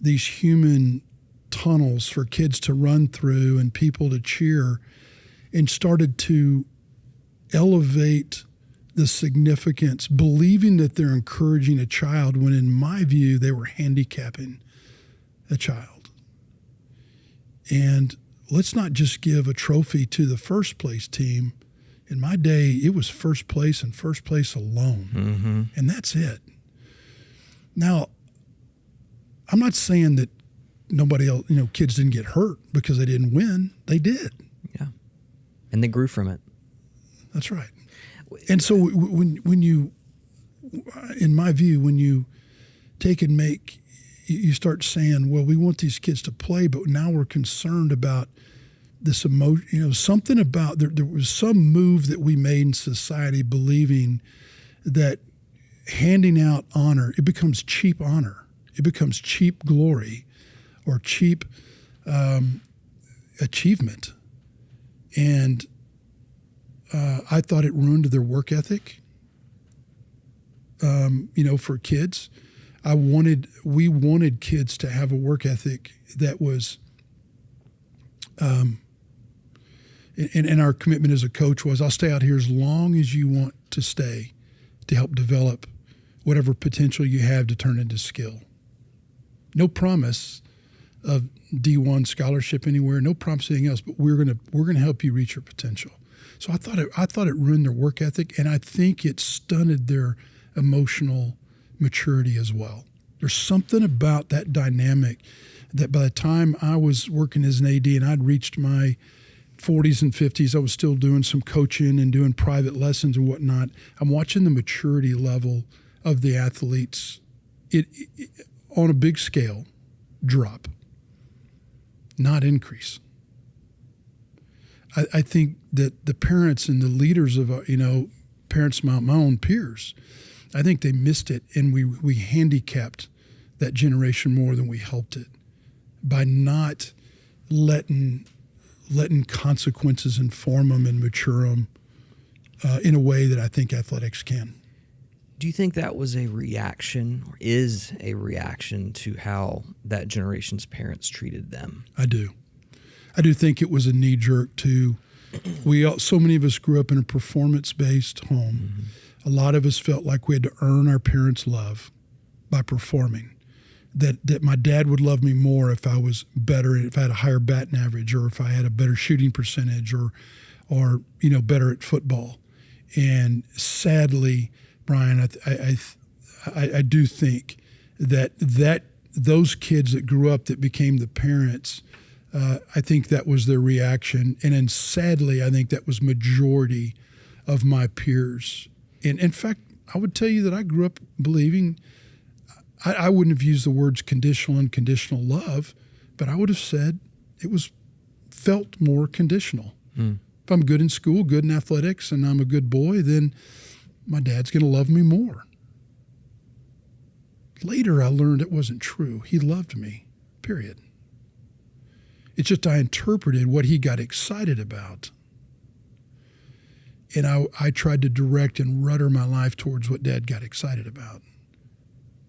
these human tunnels for kids to run through and people to cheer, and started to elevate the significance, believing that they're encouraging a child when, in my view, they were handicapping a child. And let's not just give a trophy to the first place team. In my day, it was first place and first place alone. And that's it. Now, I'm not saying that nobody else, kids didn't get hurt because they didn't win. They did. Yeah. And they grew from it. That's right. And so when you, in my view, when you take and you start saying, well, we want these kids to play, but now we're concerned about this emotion, something about, there was some move that we made in society believing that handing out honor, it becomes cheap honor. It becomes cheap glory or cheap achievement. And I thought it ruined their work ethic, for kids. We wanted kids to have a work ethic that was, and our commitment as a coach was, I'll stay out here as long as you want to stay to help develop whatever potential you have to turn into skill. No promise of D1 scholarship anywhere, no promise of anything else, but we're gonna help you reach your potential. So I thought it ruined their work ethic, and I think it stunted their emotional maturity as well. There's something about that dynamic that by the time I was working as an AD and I'd reached my 40s and 50s, I was still doing some coaching and doing private lessons and whatnot. I'm watching the maturity level of the athletes it on a big scale drop, not increase. I think that the parents and the leaders of, parents, my own peers, I think they missed it, and we handicapped that generation more than we helped it by not letting consequences inform them and mature them in a way that I think athletics can. Do you think that was a reaction, or is a reaction, to how that generation's parents treated them? I do think it was a knee jerk to, so many of us grew up in a performance-based home. Mm-hmm. A lot of us felt like we had to earn our parents' love by performing. That my dad would love me more if I was better, if I had a higher batting average, or if I had a better shooting percentage, or better at football. And sadly, Brian, I do think that those kids that grew up that became the parents, I think that was their reaction. And then sadly, I think that was majority of my peers. And in fact, I would tell you that I grew up believing, I wouldn't have used the words conditional and conditional love, but I would have said it was felt more conditional. If I'm good in school, good in athletics, and I'm a good boy, then my dad's going to love me more. Later, I learned it wasn't true. He loved me, period. It's just I interpreted what he got excited about. And I tried to direct and rudder my life towards what Dad got excited about.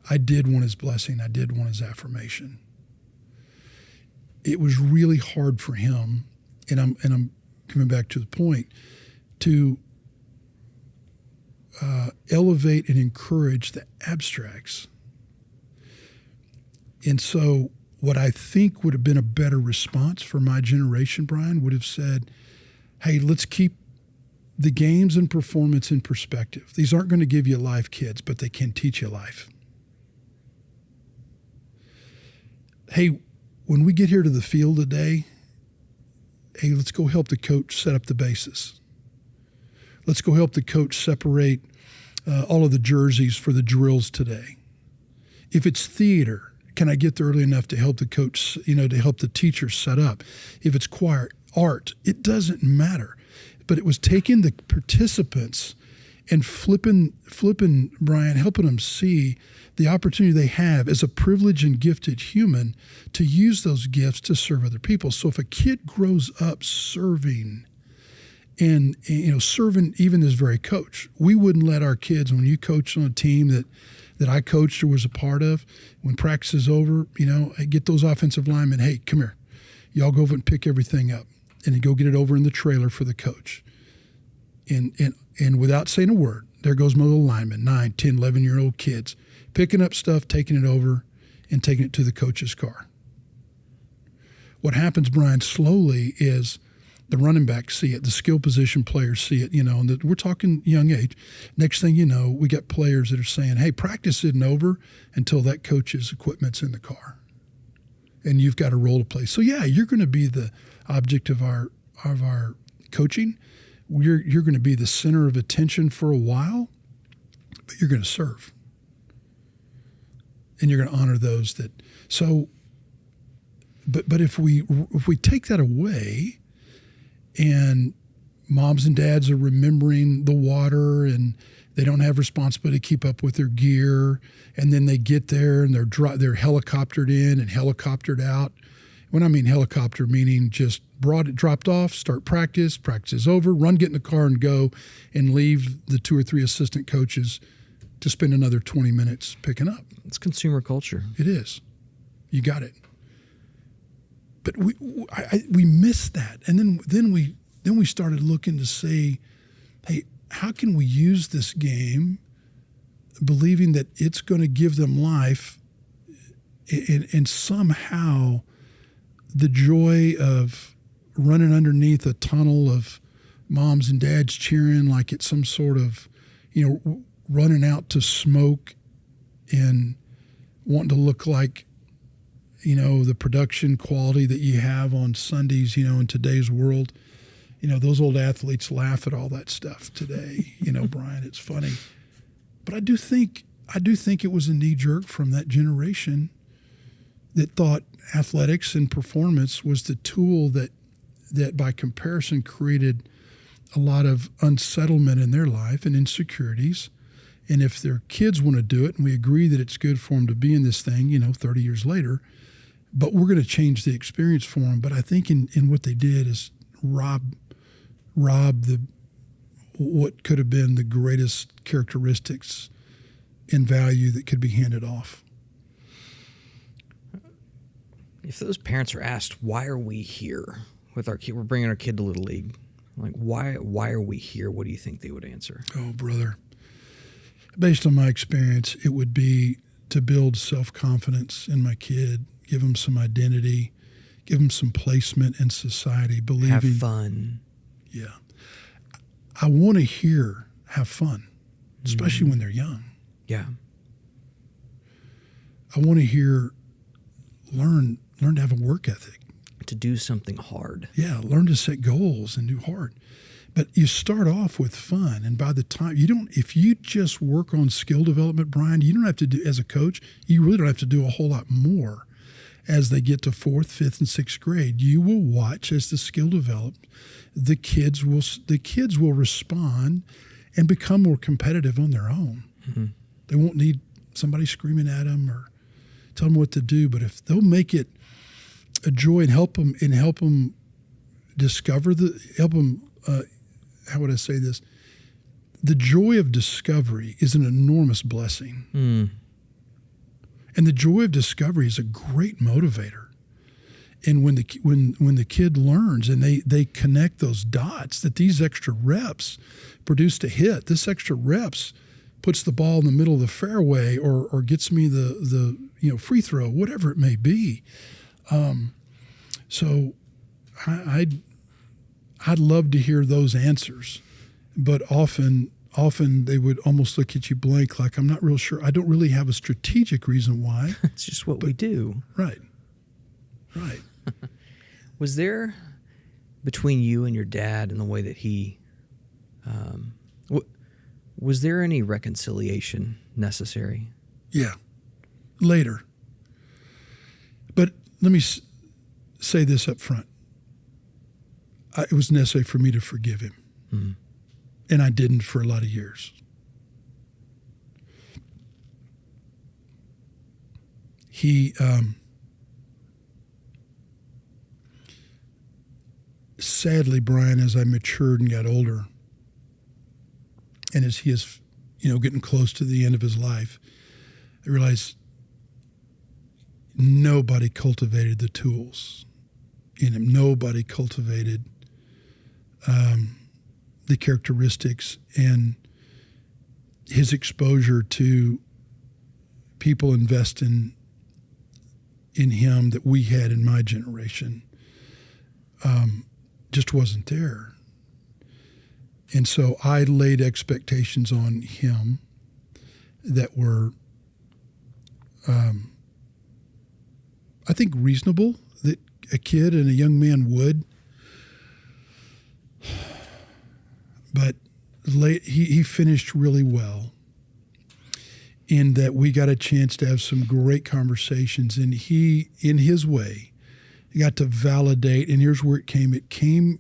I did want his blessing. I did want his affirmation. It was really hard for him, and I'm coming back to the point, to elevate and encourage the abstracts. And so what I think would have been a better response for my generation, Brian, would have said, hey, let's keep the games and performance in perspective. These aren't going to give you life, kids, but they can teach you life. Hey, when we get here to the field today, hey, let's go help the coach set up the bases. Let's go help the coach separate all of the jerseys for the drills today. If it's theater, can I get there early enough to help the coach, to help the teacher set up? If it's choir, art, it doesn't matter. But it was taking the participants and flipping, Brian, helping them see the opportunity they have as a privileged and gifted human to use those gifts to serve other people. So if a kid grows up serving and serving even as very coach, we wouldn't let our kids, when you coached on a team that I coached or was a part of, when practice is over, get those offensive linemen, hey, come here. Y'all go over and pick everything up and then go get it over in the trailer for the coach. And without saying a word, there goes my little lineman, 9, 10, 11-year-old kids, picking up stuff, taking it over, and taking it to the coach's car. What happens, Brian, slowly is the running backs see it, the skill position players see it, and we're talking young age. Next thing you know, we got players that are saying, hey, practice isn't over until that coach's equipment's in the car. And you've got a role to play. So, yeah, you're going to be the object of our coaching, you're going to be the center of attention for a while, but you're going to serve. And you're going to honor those that, so, but if we take that away and moms and dads are remembering the water and they don't have responsibility to keep up with their gear, and then they get there and they're helicoptered in and helicoptered out. When I mean helicopter, meaning just dropped off, start practice is over, run, get in the car and go, and leave the 2 or 3 assistant coaches to spend another 20 minutes picking up. It's consumer culture. It is. You got it. But we missed that, and then we started looking to see, hey, how can we use this game, believing that it's going to give them life, and somehow the joy of running underneath a tunnel of moms and dads cheering like it's some sort of, running out to smoke and wanting to look like, the production quality that you have on Sundays, in today's world. Those old athletes laugh at all that stuff today. Brian, it's funny. But I do think it was a knee jerk from that generation that thought athletics and performance was the tool that by comparison created a lot of unsettlement in their life and insecurities. And if their kids want to do it, and we agree that it's good for them to be in this thing, 30 years later, but we're going to change the experience for them. But I think in what they did is rob what could have been the greatest characteristics and value that could be handed off. If those parents are asked, why are we here with our kid? We're bringing our kid to Little League. Like, why are we here? What do you think they would answer? Oh, brother. Based on my experience, it would be to build self-confidence in my kid, give him some identity, give him some placement in society, believing. Have fun. Yeah. I want to hear have fun, especially when they're young. Yeah. I want to hear learn to have a work ethic. To do something hard. Yeah, learn to set goals and do hard. But you start off with fun, and by the time if you just work on skill development, Brian, you don't have to do, as a coach, you really don't have to do a whole lot more as they get to 4th, 5th, and 6th grade. You will watch as the skill develops. The kids will respond and become more competitive on their own. Mm-hmm. They won't need somebody screaming at them or tell them what to do. But if they'll make it a joy and help them discover how would I say this? The joy of discovery is an enormous blessing. Mm. And the joy of discovery is a great motivator. And when the kid learns and they connect those dots, that these extra reps produce a hit, this extra reps puts the ball in the middle of the fairway or gets me the free throw, whatever it may be. So I'd love to hear those answers, but often they would almost look at you blank, like, I'm not real sure. I don't really have a strategic reason why. It's just what we do. Right. Was there, between you and your dad and the way that he, was there any reconciliation necessary? Yeah, later. But let me say this up front. It was necessary for me to forgive him. Mm-hmm. And I didn't for a lot of years. He sadly, Brian, as I matured and got older, and as he is, getting close to the end of his life, I realized nobody cultivated the tools in him. Nobody cultivated the characteristics and his exposure to people investing in him that we had in my generation just wasn't there. And so I laid expectations on him that were, I think, reasonable, that a kid and a young man would. But he finished really well in that we got a chance to have some great conversations. And he, in his way, got to validate. And here's where it came. It came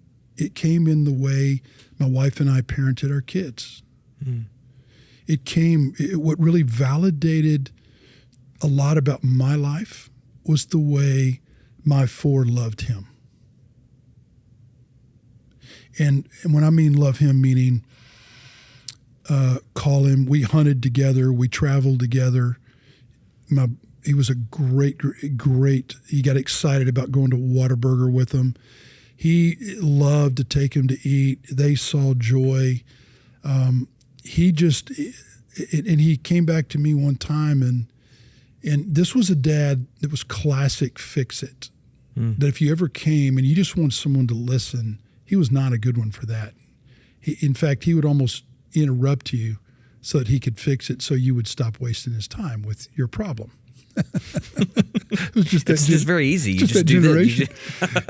in the way my wife and I parented our kids. Mm. What really validated a lot about my life was the way my four loved him. And when I mean love him, meaning call him, we hunted together, we traveled together. He was a great, he got excited about going to Whataburger with him. He loved to take him to eat. They saw joy. And he came back to me one time, and this was a dad that was classic fix-it. Mm. That if you ever came and you just want someone to listen, he was not a good one for that. In fact, he would almost interrupt you so that he could fix it, so you would stop wasting his time with your problem. It was just it's just very easy. You just do generation.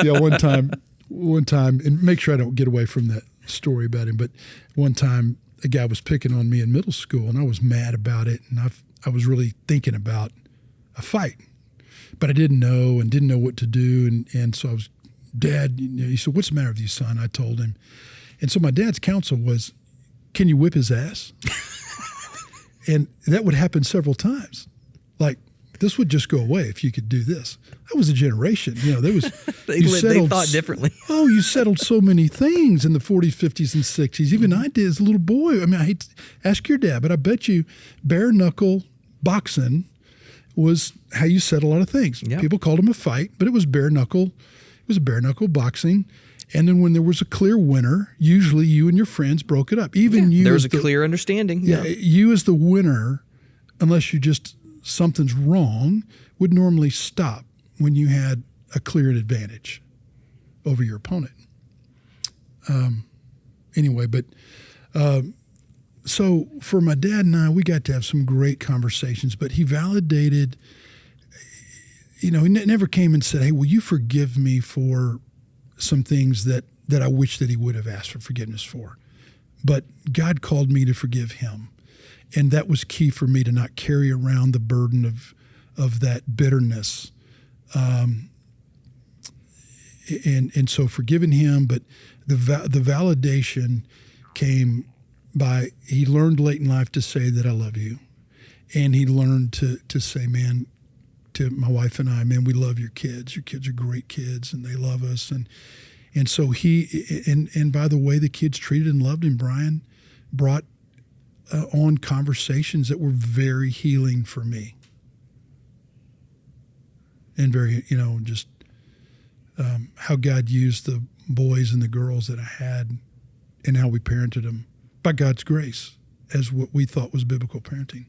Yeah, one time, and make sure I don't get away from that story about him, but one time a guy was picking on me in middle school, and I was mad about it, and I was really thinking about a fight, but I didn't know what to do, and so I was, Dad, he said, "What's the matter with you, son?" I told him, and so my dad's counsel was, "Can you whip his ass?" And that would happen several times. Like, this would just go away if you could do this. That was a generation. There was they thought differently. Oh, you settled so many things in the 40s, 50s, and 60s. Even I did as a little boy. I mean, I hate to ask your dad, but I bet you bare knuckle boxing was how you settled a lot of things. Yep. People called them a fight, but it was bare knuckle. It was bare knuckle boxing. And then when there was a clear winner, usually you and your friends broke it up. Even you, there was a clear understanding. Yeah, you as the winner, unless you just something's wrong, would normally stop when you had a clear advantage over your opponent. So for my dad and I, we got to have some great conversations, but he validated, he never came and said, "Hey, will you forgive me for some things that I wish that he would have asked for forgiveness for?" But God called me to forgive him. And that was key for me, to not carry around the burden of that bitterness. And so forgiving him, but the validation came by, he learned late in life to say that I love you. And he learned to say, man, to my wife and I, man, we love your kids. Your kids are great kids and they love us. And so and by the way the kids treated and loved him, Brian, brought on conversations that were very healing for me. And very, just how God used the boys and the girls that I had and how we parented them by God's grace as what we thought was biblical parenting.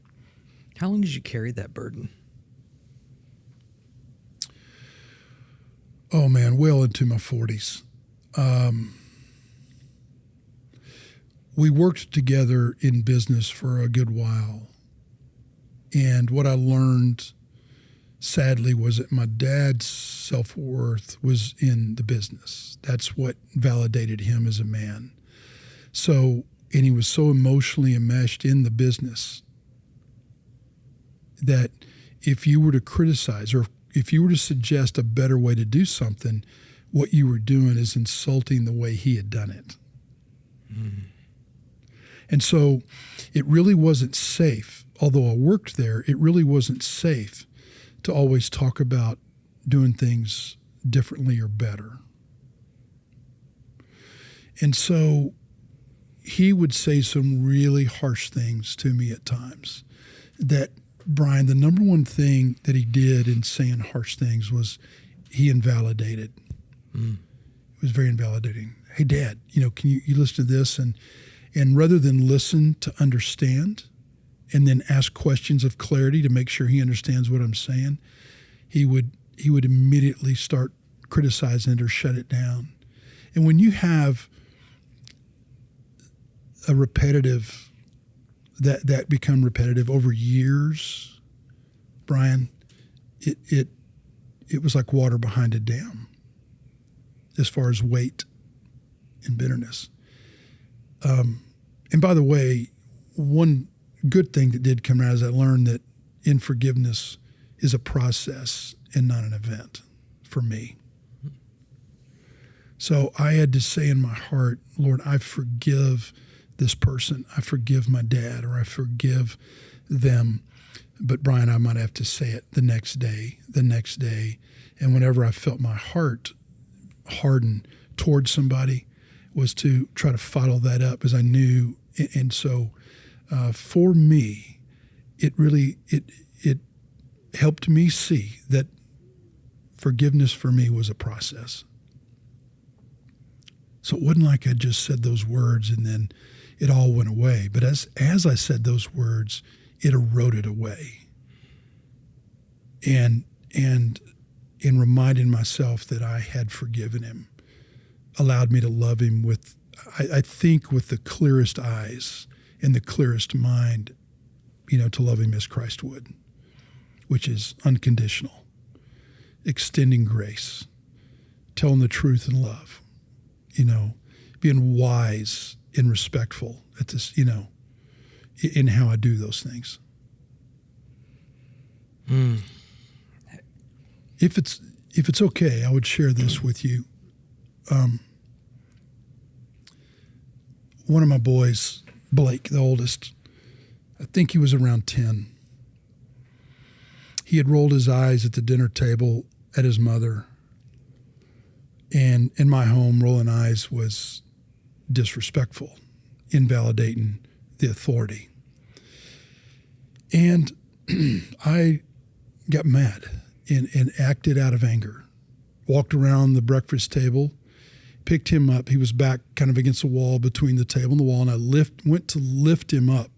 How long did you carry that burden? Oh, man, well into my 40s. We worked together in business for a good while. And what I learned, sadly, was that my dad's self-worth was in the business. That's what validated him as a man. So, and he was so emotionally enmeshed in the business that if you were to criticize or if you were to suggest a better way to do something, what you were doing is insulting the way he had done it. Mm. And so it really wasn't safe, although I worked there, it really wasn't safe to always talk about doing things differently or better. And so he would say some really harsh things to me at times that, Brian, the number one thing that he did in saying harsh things was he invalidated. Mm. It was very invalidating. Hey, Dad, can you listen to this? And rather than listen to understand and then ask questions of clarity to make sure he understands what I'm saying, he would immediately start criticizing it or shut it down. And when you have a repetitive, that become repetitive over years, Brian, it was like water behind a dam as far as weight and bitterness. And by the way, one good thing that did come out is I learned that in forgiveness is a process and not an event for me. So I had to say in my heart, Lord, I forgive this person. I forgive my dad, or I forgive them. But Brian, I might have to say it the next day. And whenever I felt my heart harden towards somebody, was to try to follow that up, as I knew. And so for me, it helped me see that forgiveness for me was a process. So it wasn't like I just said those words and then it all went away. But as I said those words, it eroded away. And in reminding myself that I had forgiven him, allowed me to love him with, I think, with the clearest eyes and the clearest mind, to love him as Christ would, which is unconditional, extending grace, telling the truth in love, being wise and respectful at this, in how I do those things. If it's okay, I would share this with you. One of my boys, Blake, the oldest, I think he was around 10. He had rolled his eyes at the dinner table at his mother. And in my home, rolling eyes was disrespectful, invalidating the authority. And I got mad and acted out of anger. Walked around the breakfast table, picked him up. He was back kind of against the wall, between the table and the wall, and I went to lift him up.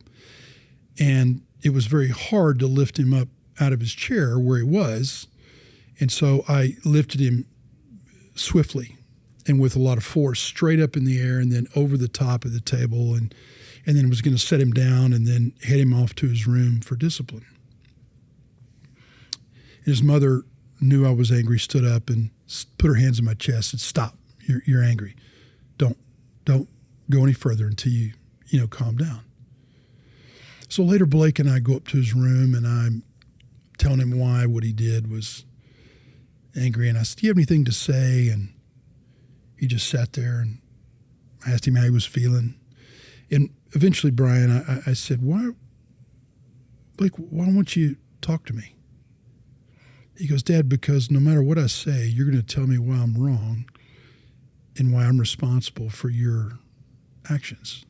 And it was very hard to lift him up out of his chair where he was. And so I lifted him swiftly and with a lot of force, straight up in the air and then over the top of the table, and then was going to set him down and then head him off to his room for discipline. And his mother knew I was angry, stood up and put her hands on my chest and said, "Stop, you're angry. Don't go any further until you calm down." So later Blake and I go up to his room and I'm telling him why what he did was angry. And I said, "Do you have anything to say?" And he just sat there, and I asked him how he was feeling. And eventually, Brian, I said, Blake, why don't you talk to me? He goes, "Dad, because no matter what I say, you're going to tell me why I'm wrong and why I'm responsible for your actions,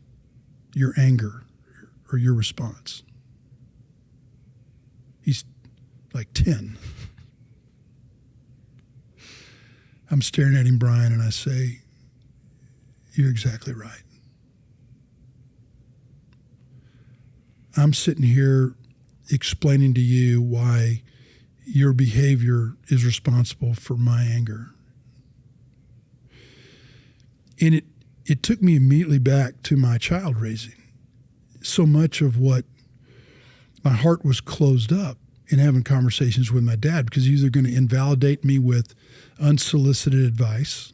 your anger, or your response." He's like 10. I'm staring at him, Brian, and I say, "You're exactly right. I'm sitting here explaining to you why your behavior is responsible for my anger." And it took me immediately back to my child raising. So much of what my heart was closed up in having conversations with my dad, because he was either going to invalidate me with unsolicited advice,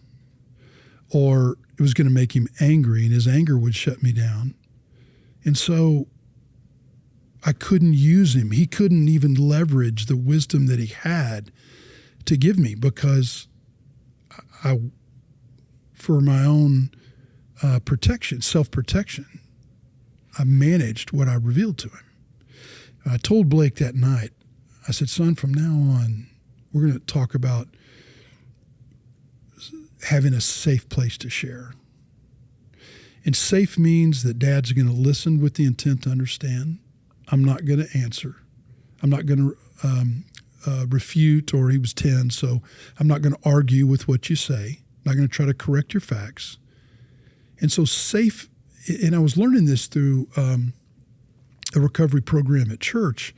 or it was going to make him angry, and his anger would shut me down. And so I couldn't use him. He couldn't even leverage the wisdom that he had to give me, because for my own protection, self-protection, I managed what I revealed to him. I told Blake that night, I said, "Son, from now on, we're going to talk about having a safe place to share." And safe means that Dad's going to listen with the intent to understand. I'm not going to answer. I'm not going to refute, or he was 10, so I'm not going to argue with what you say. I'm not going to try to correct your facts. And so safe, and I was learning this through a recovery program at church,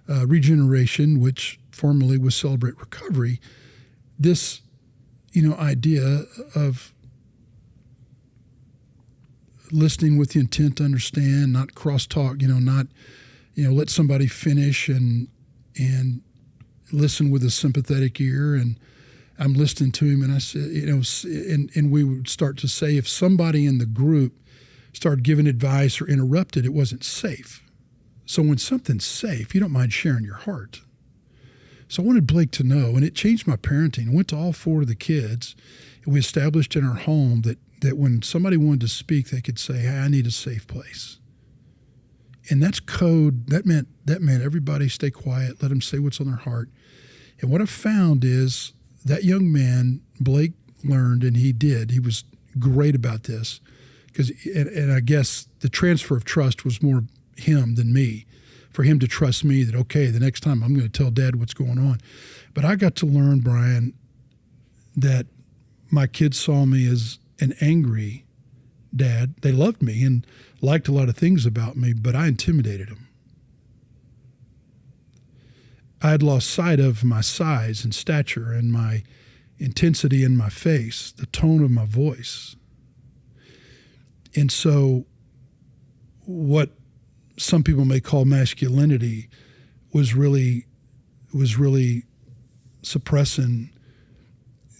Regeneration, which formerly was Celebrate Recovery. This, idea of listening with the intent to understand, not crosstalk, not, let somebody finish and listen with a sympathetic ear. And I'm listening to him, and I said, and we would start to say, if somebody in the group started giving advice or interrupted, it wasn't safe. So when something's safe, you don't mind sharing your heart. So I wanted Blake to know, and it changed my parenting. I went to all 4 of the kids, and we established in our home that when somebody wanted to speak, they could say, hey, I need a safe place. And that's code. That meant everybody stay quiet, let them say what's on their heart. And what I found is that young man, Blake, learned, and he was great about this, and I guess the transfer of trust was more him than me, for him to trust me that, okay, the next time I'm going to tell Dad what's going on. But I got to learn, Brian, that my kids saw me as an angry dad. They loved me and liked a lot of things about me, but I intimidated them. I had lost sight of my size and stature and my intensity in my face, the tone of my voice. And so what some people may call masculinity was really suppressing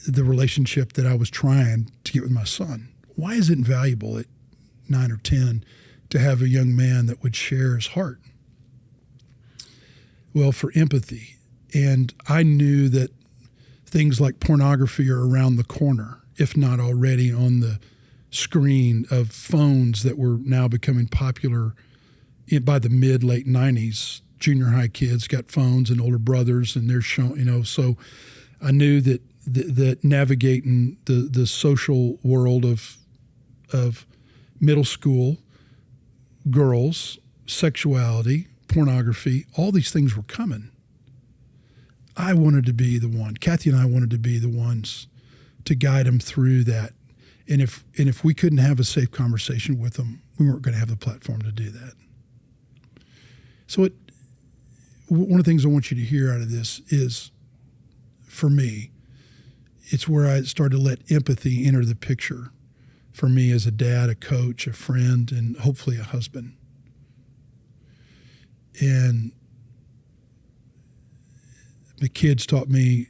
the relationship that I was trying to get with my son. Why is it invaluable at 9 or 10 to have a young man that would share his heart? Well, for empathy. And I knew that things like pornography are around the corner, if not already on the screen of phones that were now becoming popular by the late 90s. Junior high kids got phones and older brothers, and they're showing, so I knew that navigating the social world of middle school, girls, sexuality, pornography, all these things were coming. I wanted to be the one. Kathy and I wanted to be the ones to guide them through that. And if we couldn't have a safe conversation with them, we weren't going to have the platform to do that. So one of the things I want you to hear out of this is, for me, it's where I started to let empathy enter the picture for me as a dad, a coach, a friend, and hopefully a husband. And the kids taught me,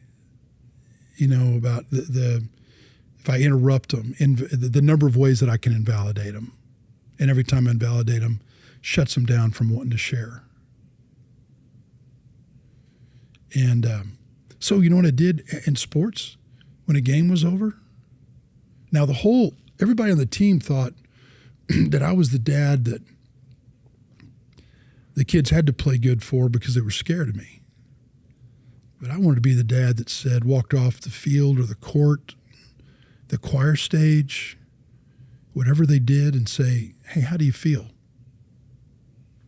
about if I interrupt them, the number of ways that I can invalidate them. And every time I invalidate them, shuts them down from wanting to share. And so you know what I did in sports when a game was over? Now everybody on the team thought that I was the dad that the kids had to play good for because they were scared of me. But I wanted to be the dad that walked off the field or the court, the choir stage, whatever they did, and say, hey, how do you feel?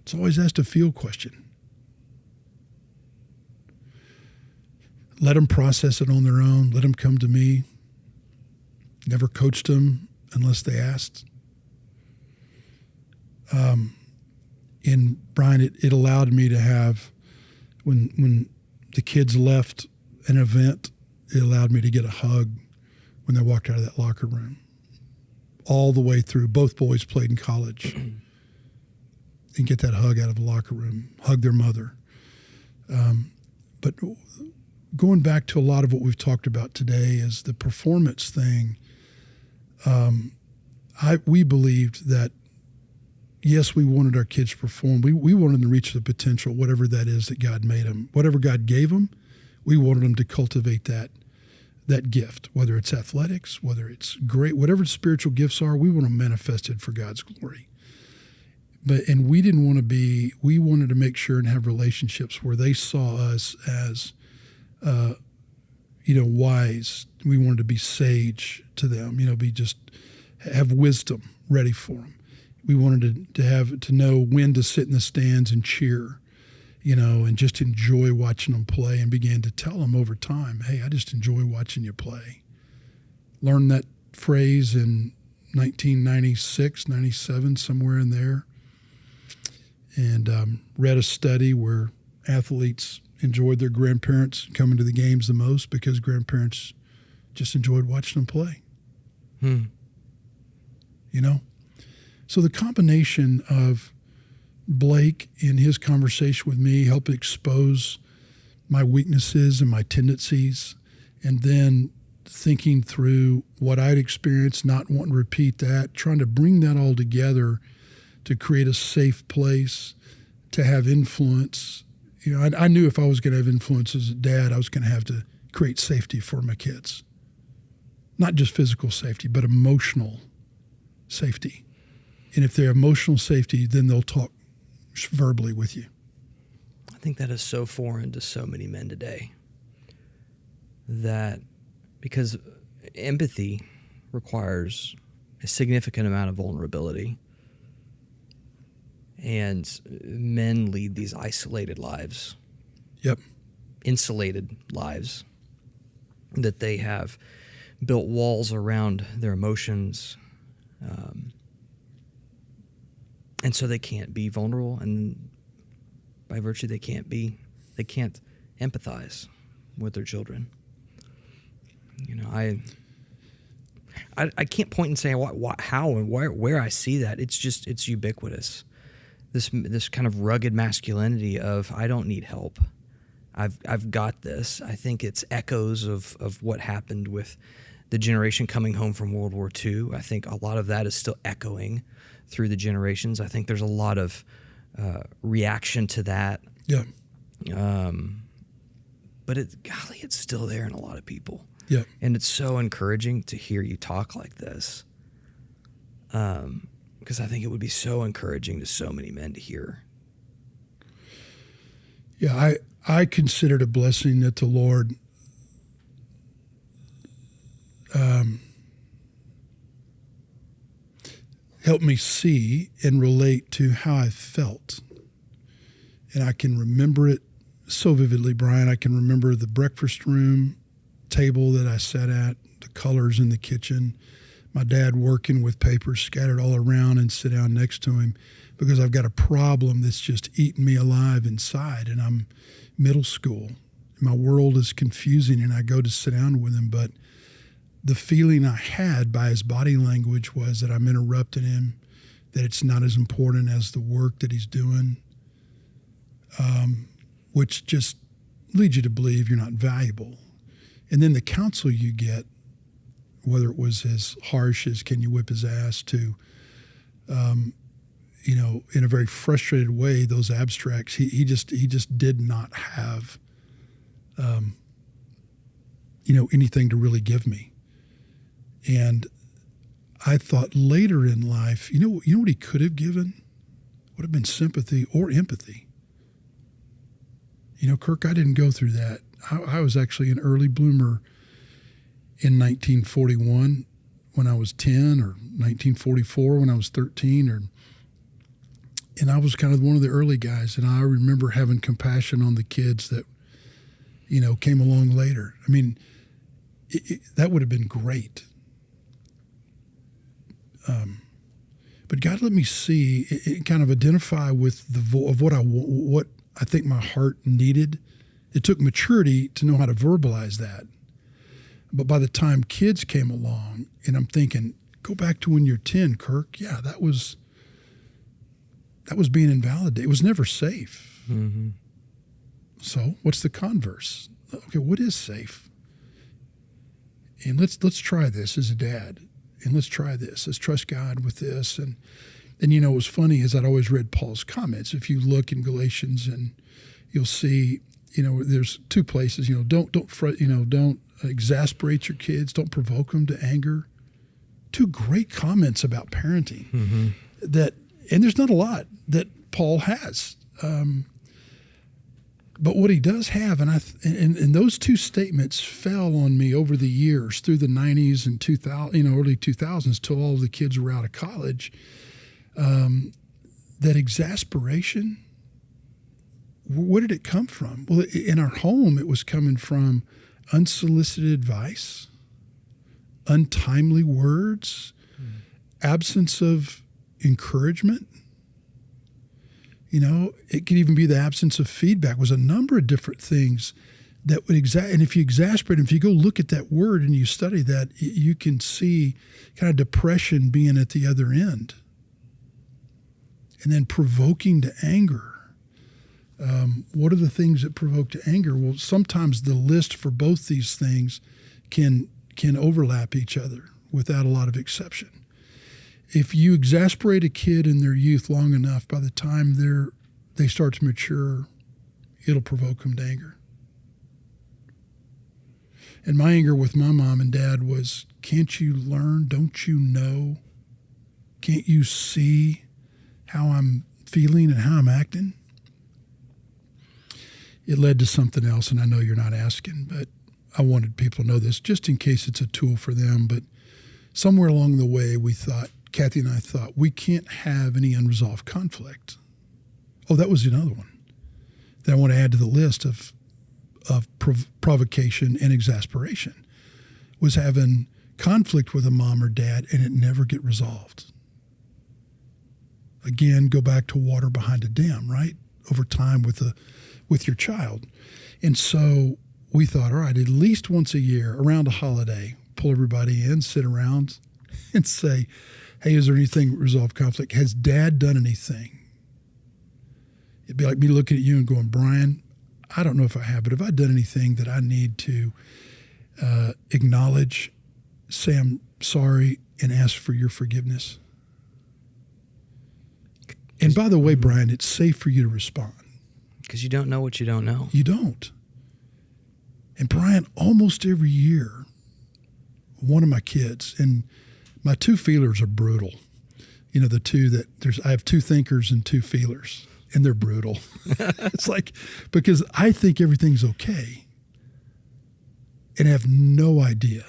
It's always asked a feel question. Let them process it on their own. Let them come to me. Never coached them unless they asked. And Brian, it allowed me to have, when the kids left an event, it allowed me to get a hug when they walked out of that locker room. All the way through. Both boys played in college. And get that hug out of the locker room, hug their mother. But going back to a lot of what we've talked about today is the performance thing. We believed that, yes, we wanted our kids to perform. We wanted them to reach the potential, whatever that is that God made them. Whatever God gave them, we wanted them to cultivate that gift, whether it's athletics, whether it's great, whatever spiritual gifts are, we want them manifested for God's glory. And we didn't want to we wanted to make sure and have relationships where they saw us as, wise. We wanted to be sage to them, have wisdom ready for them. We wanted to know when to sit in the stands and cheer, and just enjoy watching them play, and began to tell them over time, hey, I just enjoy watching you play. Learned that phrase in 1996, 97, somewhere in there. And read a study where athletes enjoyed their grandparents coming to the games the most because grandparents just enjoyed watching them play. So the combination of Blake in his conversation with me helped expose my weaknesses and my tendencies, and then thinking through what I'd experienced, not wanting to repeat that, trying to bring that all together to create a safe place, to have influence. You know, I knew if I was going to have influence as a dad, I was going to have to create safety for my kids. Not just physical safety, but emotional safety. And if they're emotional safety, then they'll talk verbally with you. I think that is so foreign to so many men today. That because empathy requires a significant amount of vulnerability. And men lead these isolated lives. Yep. Insulated lives. That they have built walls around their emotions. And so they can't be vulnerable. And by virtue, they can't empathize with their children. You know, I can't point and say how and where I see that. It's ubiquitous. This kind of rugged masculinity of I don't need help. I've got this. I think it's echoes of what happened with the generation coming home from World War II. I think a lot of that is still echoing through the generations. I think there's a lot of reaction to that. Yeah. But it's still there in a lot of people. Yeah. And it's so encouraging to hear you talk like this. Because I think it would be so encouraging to so many men to hear. Yeah, I consider it a blessing that the Lord helped me see and relate to how I felt. And I can remember it so vividly, Brian. I can remember the breakfast room table that I sat at, the colors in the kitchen, my dad working with papers scattered all around and sit down next to him because I've got a problem that's just eating me alive inside. And I'm middle school. My world is confusing and I go to sit down with him. But the feeling I had by his body language was that I'm interrupting him, that it's not as important as the work that he's doing, which just leads you to believe you're not valuable. And then the counsel you get, whether it was as harsh as can you whip his ass to, in a very frustrated way, those abstracts, he just did not have, anything to really give me. And I thought later in life, you know what he could have given? Would have been sympathy or empathy. Kirk, I didn't go through that. I was actually an early bloomer in 1941 when I was 10 or 1944 when I was 13 and I was kind of one of the early guys. And I remember having compassion on the kids that, came along later. I mean, that would have been great. But God let me see, kind of identify with of what I think my heart needed. It took maturity to know how to verbalize that. But by the time kids came along, and I'm thinking, go back to when you're 10, Kirk. Yeah, that was being invalidated. It was never safe. Mm-hmm. So what's the converse? Okay, what is safe? And let's try this as a dad. And let's try this. Let's trust God with this. And it was funny is I'd always read Paul's comments. If you look in Galatians and you'll see, there's two places, don't fret, don't exasperate your kids. Don't provoke them to anger. Two great comments about parenting and there's not a lot that Paul has. But what he does have, and those two statements fell on me over the years through the 90s and 2000, early 2000s till all of the kids were out of college. That exasperation, where did it come from? Well, in our home, it was coming from unsolicited advice, untimely words, absence of encouragement. It could even be the absence of feedback. It was a number of different things that would and if you exasperate, if you go look at that word and you study that, you can see kind of depression being at the other end. And then provoking to anger. What are the things that provoke to anger? Well, sometimes the list for both these things can can overlap each other without a lot of exception. If you exasperate a kid in their youth long enough, by the time they start to mature, it'll provoke them to anger. And my anger with my mom and dad was, can't you learn? Don't you know? Can't you see how I'm feeling and how I'm acting? It led to something else, and I know you're not asking, but I wanted people to know this just in case it's a tool for them. But somewhere along the way, Kathy and I thought, we can't have any unresolved conflict. Oh, that was another one that I want to add to the list of provocation and exasperation, was having conflict with a mom or dad and it never get resolved. Again, go back to water behind a dam, right? Over time with your child. And so we thought, all right, at least once a year around a holiday, pull everybody in, sit around and say, hey, is there anything resolved conflict? Has dad done anything? It'd be like me looking at you and going, Brian, I don't know if I have, but have I done anything that I need to acknowledge, say I'm sorry, and ask for your forgiveness? And by the way, Brian, it's safe for you to respond. Because you don't know what you don't know. You don't. And Brian, almost every year, one of my kids, and my two feelers are brutal. You know, I have two thinkers and two feelers, and they're brutal. It's like, because I think everything's okay and have no idea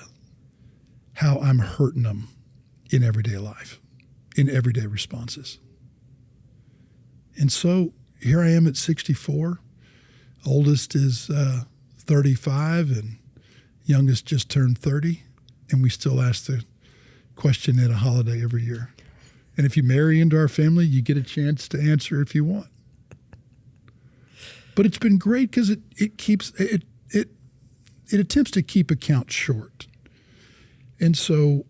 how I'm hurting them in everyday life, in everyday responses. And so here I am at 64. Oldest is 35 and youngest just turned 30. And we still ask the question at a holiday every year. And if you marry into our family, you get a chance to answer if you want. But it's been great because it attempts to keep accounts short. And so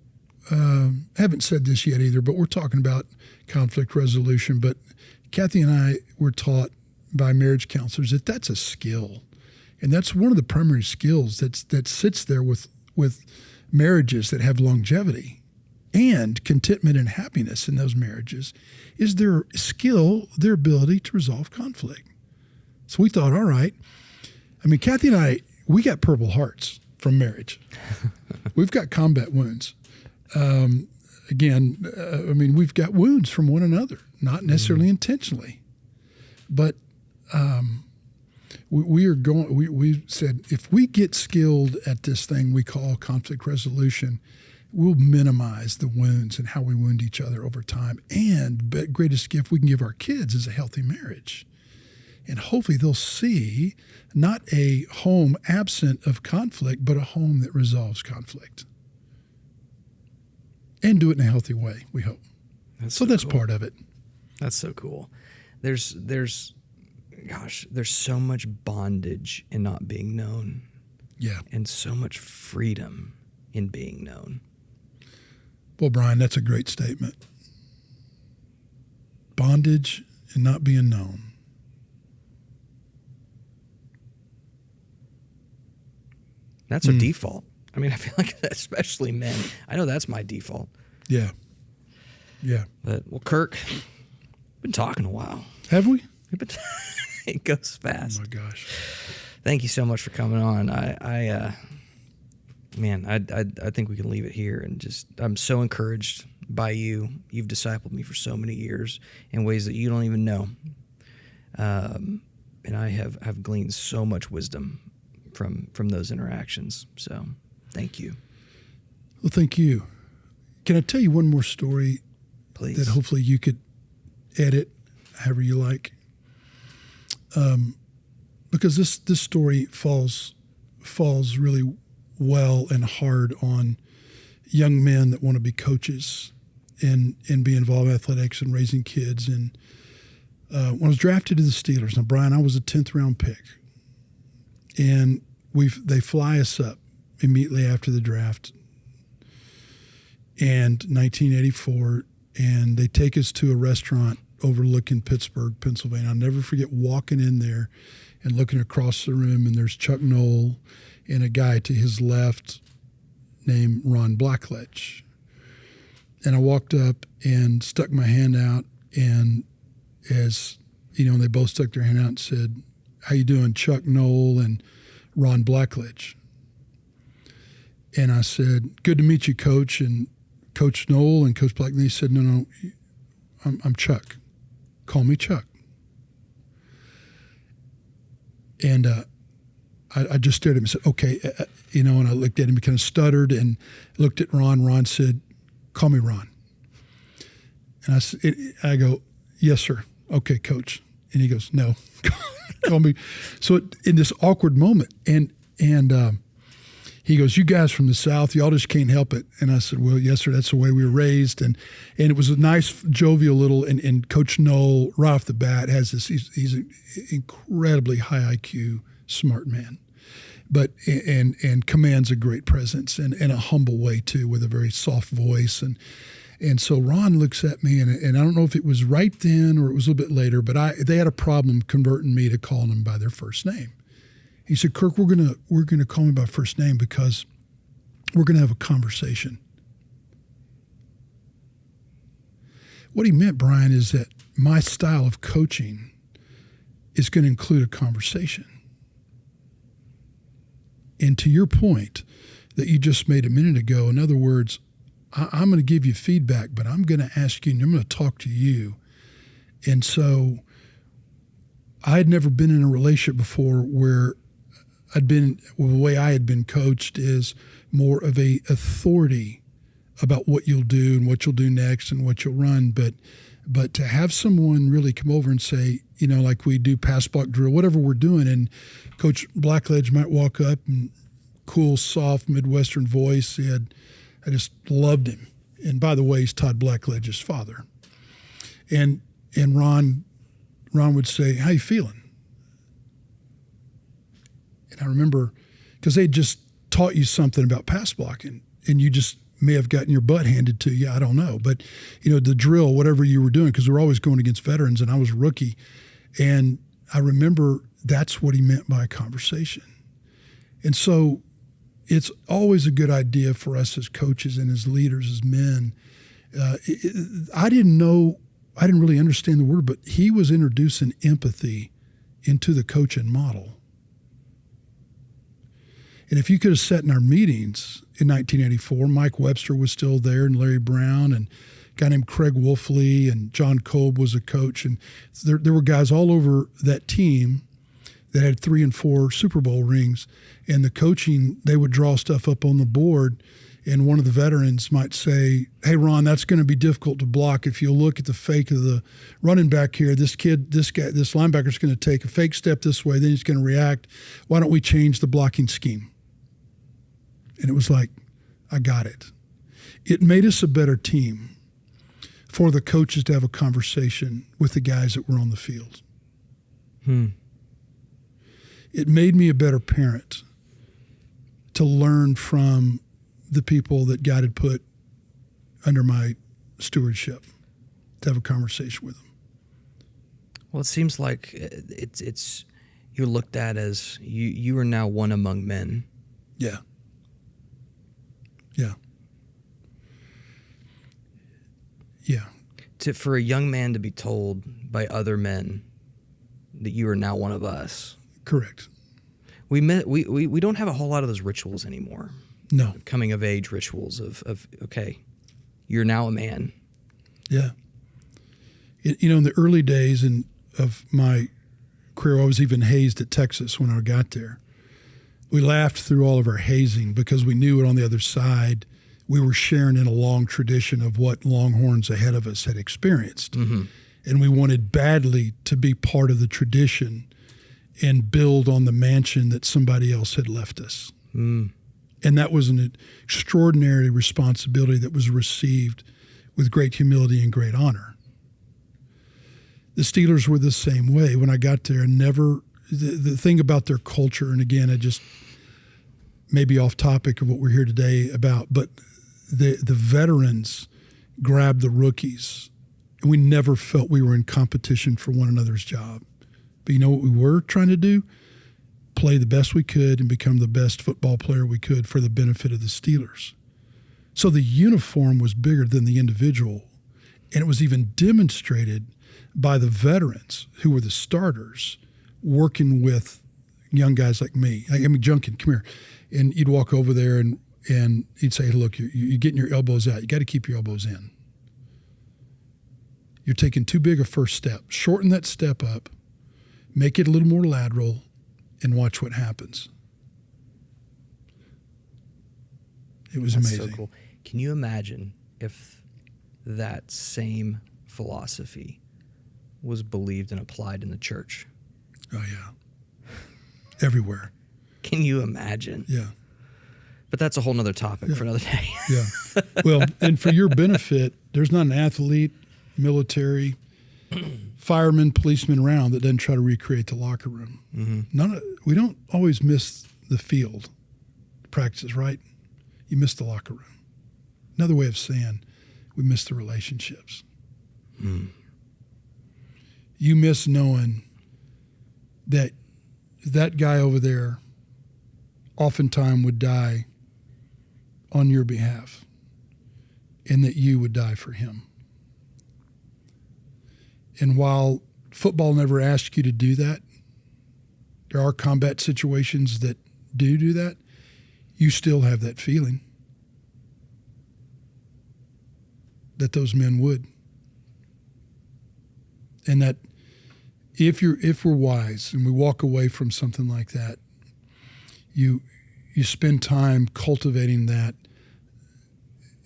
I haven't said this yet either, but we're talking about conflict resolution. But Kathy and I were taught by marriage counselors that that's a skill. And that's one of the primary skills that sits there with marriages that have longevity and contentment and happiness in those marriages is their skill, their ability to resolve conflict. So we thought, all right. I mean, Kathy and I, we got Purple Hearts from marriage. We've got combat wounds. We've got wounds from one another, not necessarily intentionally. But we said, if we get skilled at this thing we call conflict resolution, we'll minimize the wounds and how we wound each other over time. And the greatest gift we can give our kids is a healthy marriage. And hopefully they'll see not a home absent of conflict, but a home that resolves conflict. And do it in a healthy way, we hope. That's cool. Part of it. That's so cool. There's so much bondage in not being known. Yeah. And so much freedom in being known. Well, Brian, that's a great statement. Bondage and not being known. That's a default. I mean, I feel like especially men. I know that's my default. Yeah. Yeah. But, well, Kirk, we've been talking a while. Have we? It goes fast. Oh, my gosh. Thank you so much for coming on. I think we can leave it here. And just, I'm so encouraged by you. You've discipled me for so many years in ways that you don't even know. And I have gleaned so much wisdom from those interactions. So thank you. Well, thank you. Can I tell you one more story? Please. That hopefully you could edit however you like. Because this story falls really well and hard on young men that want to be coaches and be involved in athletics and raising kids. And when I was drafted to the Steelers, now Brian, I was a 10th round pick, and they fly us up immediately after the draft, and 1984, and they take us to a restaurant overlooking Pittsburgh, Pennsylvania. I'll never forget walking in there and looking across the room, and there's Chuck Noll and a guy to his left named Ron Blackledge. And I walked up and stuck my hand out, and as you know, they both stuck their hand out and said, "How you doing, Chuck Knoll and Ron Blackledge?" And I said, "Good to meet you, Coach." And Coach Knoll and Coach Blackledge, they said, No, I'm Chuck. Call me Chuck. And I just stared at him and said, "Okay," and I looked at him, he kind of stuttered and looked at Ron. Ron said, "Call me Ron." And I go, "Yes, sir." "Okay, Coach." And he goes, "No, call me." So in this awkward moment, and he goes, "You guys from the South, y'all just can't help it." And I said, "Well, yes, sir, that's the way we were raised." And it was a nice, jovial little, and Coach Knoll, right off the bat, has this, he's an incredibly high IQ, smart man, but and commands a great presence and a humble way too, with a very soft voice. And so Ron looks at me, and I don't know if it was right then or it was a little bit later, but they had a problem converting me to calling them by their first name. He said, "Kirk, we're gonna call me by first name because we're gonna have a conversation." What he meant, Brian, is that my style of coaching is going to include a conversation. And to your point that you just made a minute ago, in other words, I'm going to give you feedback, but I'm going to ask you and I'm going to talk to you. And so I had never been in a relationship before where the way I had been coached is more of a authority about what you'll do and what you'll do next and what you'll run. But to have someone really come over and say, like we do pass block drill, whatever we're doing, and Coach Blackledge might walk up and cool, soft Midwestern voice. I just loved him. And by the way, he's Todd Blackledge's father. And Ron would say, "How you feeling?" And I remember, because they just taught you something about pass blocking, and you just may have gotten your butt handed to you. I don't know. But, the drill, whatever you were doing, because we're always going against veterans, and I was a rookie. And I remember that's what he meant by a conversation. And so it's always a good idea for us as coaches and as leaders, as men. I didn't really understand the word, but he was introducing empathy into the coaching model. And if you could have sat in our meetings in 1984, Mike Webster was still there, and Larry Brown, and a guy named Craig Wolfley, and John Kolb was a coach. And there were guys all over that team that had 3 and 4 Super Bowl rings. And the coaching, they would draw stuff up on the board, and one of the veterans might say, "Hey, Ron, that's going to be difficult to block. If you look at the fake of the running back here, this linebacker's going to take a fake step this way, then he's going to react. Why don't we change the blocking scheme?" And it was like, I got it. It made us a better team for the coaches to have a conversation with the guys that were on the field. It made me a better parent to learn from the people that God had put under my stewardship, to have a conversation with them. Well, it seems like it's you're looked at as you are now one among men. Yeah. For a young man to be told by other men that you are now one of us. Correct. We don't have a whole lot of those rituals anymore. No. Coming of age rituals of okay, you're now a man. Yeah. In the early days of my career, I was even hazed at Texas when I got there. We laughed through all of our hazing because we knew it on the other side. We were sharing in a long tradition of what Longhorns ahead of us had experienced. Mm-hmm. And we wanted badly to be part of the tradition and build on the mansion that somebody else had left us. And that was an extraordinary responsibility that was received with great humility and great honor. The Steelers were the same way. When I got there, the thing about their culture, and again, I just maybe off topic of what we're here today about, but the veterans grabbed the rookies, and we never felt we were in competition for one another's job. But you know what we were trying to do? play the best we could and become the best football player we could for the benefit of the Steelers. So the uniform was bigger than the individual, and it was even demonstrated by the veterans who were the starters working with young guys like me. I mean, McJunkin, come here. And you'd walk over there and he'd say, look, you're getting your elbows out. You got to keep your elbows in. You're taking too big a first step. Shorten that step up, make it a little more lateral, and watch what happens. It was amazing. That's so cool. Can you imagine if that same philosophy was believed and applied in the church? Oh, yeah. Everywhere. Can you imagine? Yeah. But that's a whole nother topic for another day. Yeah. Well, and for your benefit, there's not an athlete, military, fireman, policeman around that doesn't try to recreate the locker room. Mm-hmm. We don't always miss the field practices, right? You miss the locker room. Another way of saying we miss the relationships. You miss knowing that that guy over there oftentimes would die on your behalf and that you would die for him. And while football never asks you to do that, there are combat situations that do that, you still have that feeling that those men would. And that if we're wise and we walk away from something like that, you spend time cultivating that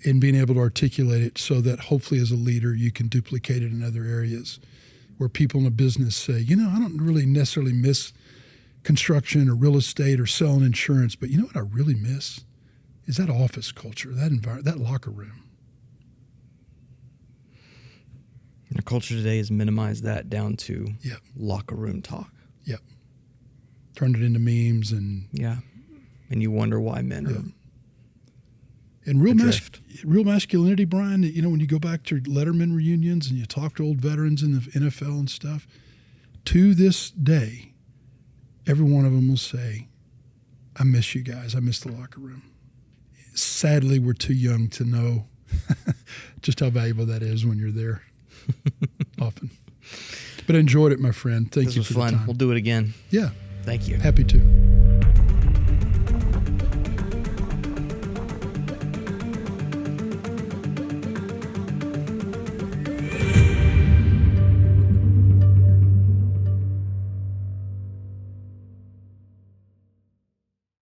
and being able to articulate it so that hopefully as a leader you can duplicate it in other areas where people in a business say, I don't really necessarily miss construction or real estate or selling insurance, but you know what I really miss is that office culture, that environment, that locker room. Our culture today has minimized that down to locker room talk. Yep. Turned it into memes and... Yeah. And you wonder why men are... And real masculinity, Brian, when you go back to Letterman reunions and you talk to old veterans in the NFL and stuff, to this day, every one of them will say, I miss you guys. I miss the locker room. Sadly, we're too young to know just how valuable that is when you're there often. But I enjoyed it, my friend. Thank you for the time. This was fun. We'll do it again. Yeah. Thank you. Happy to.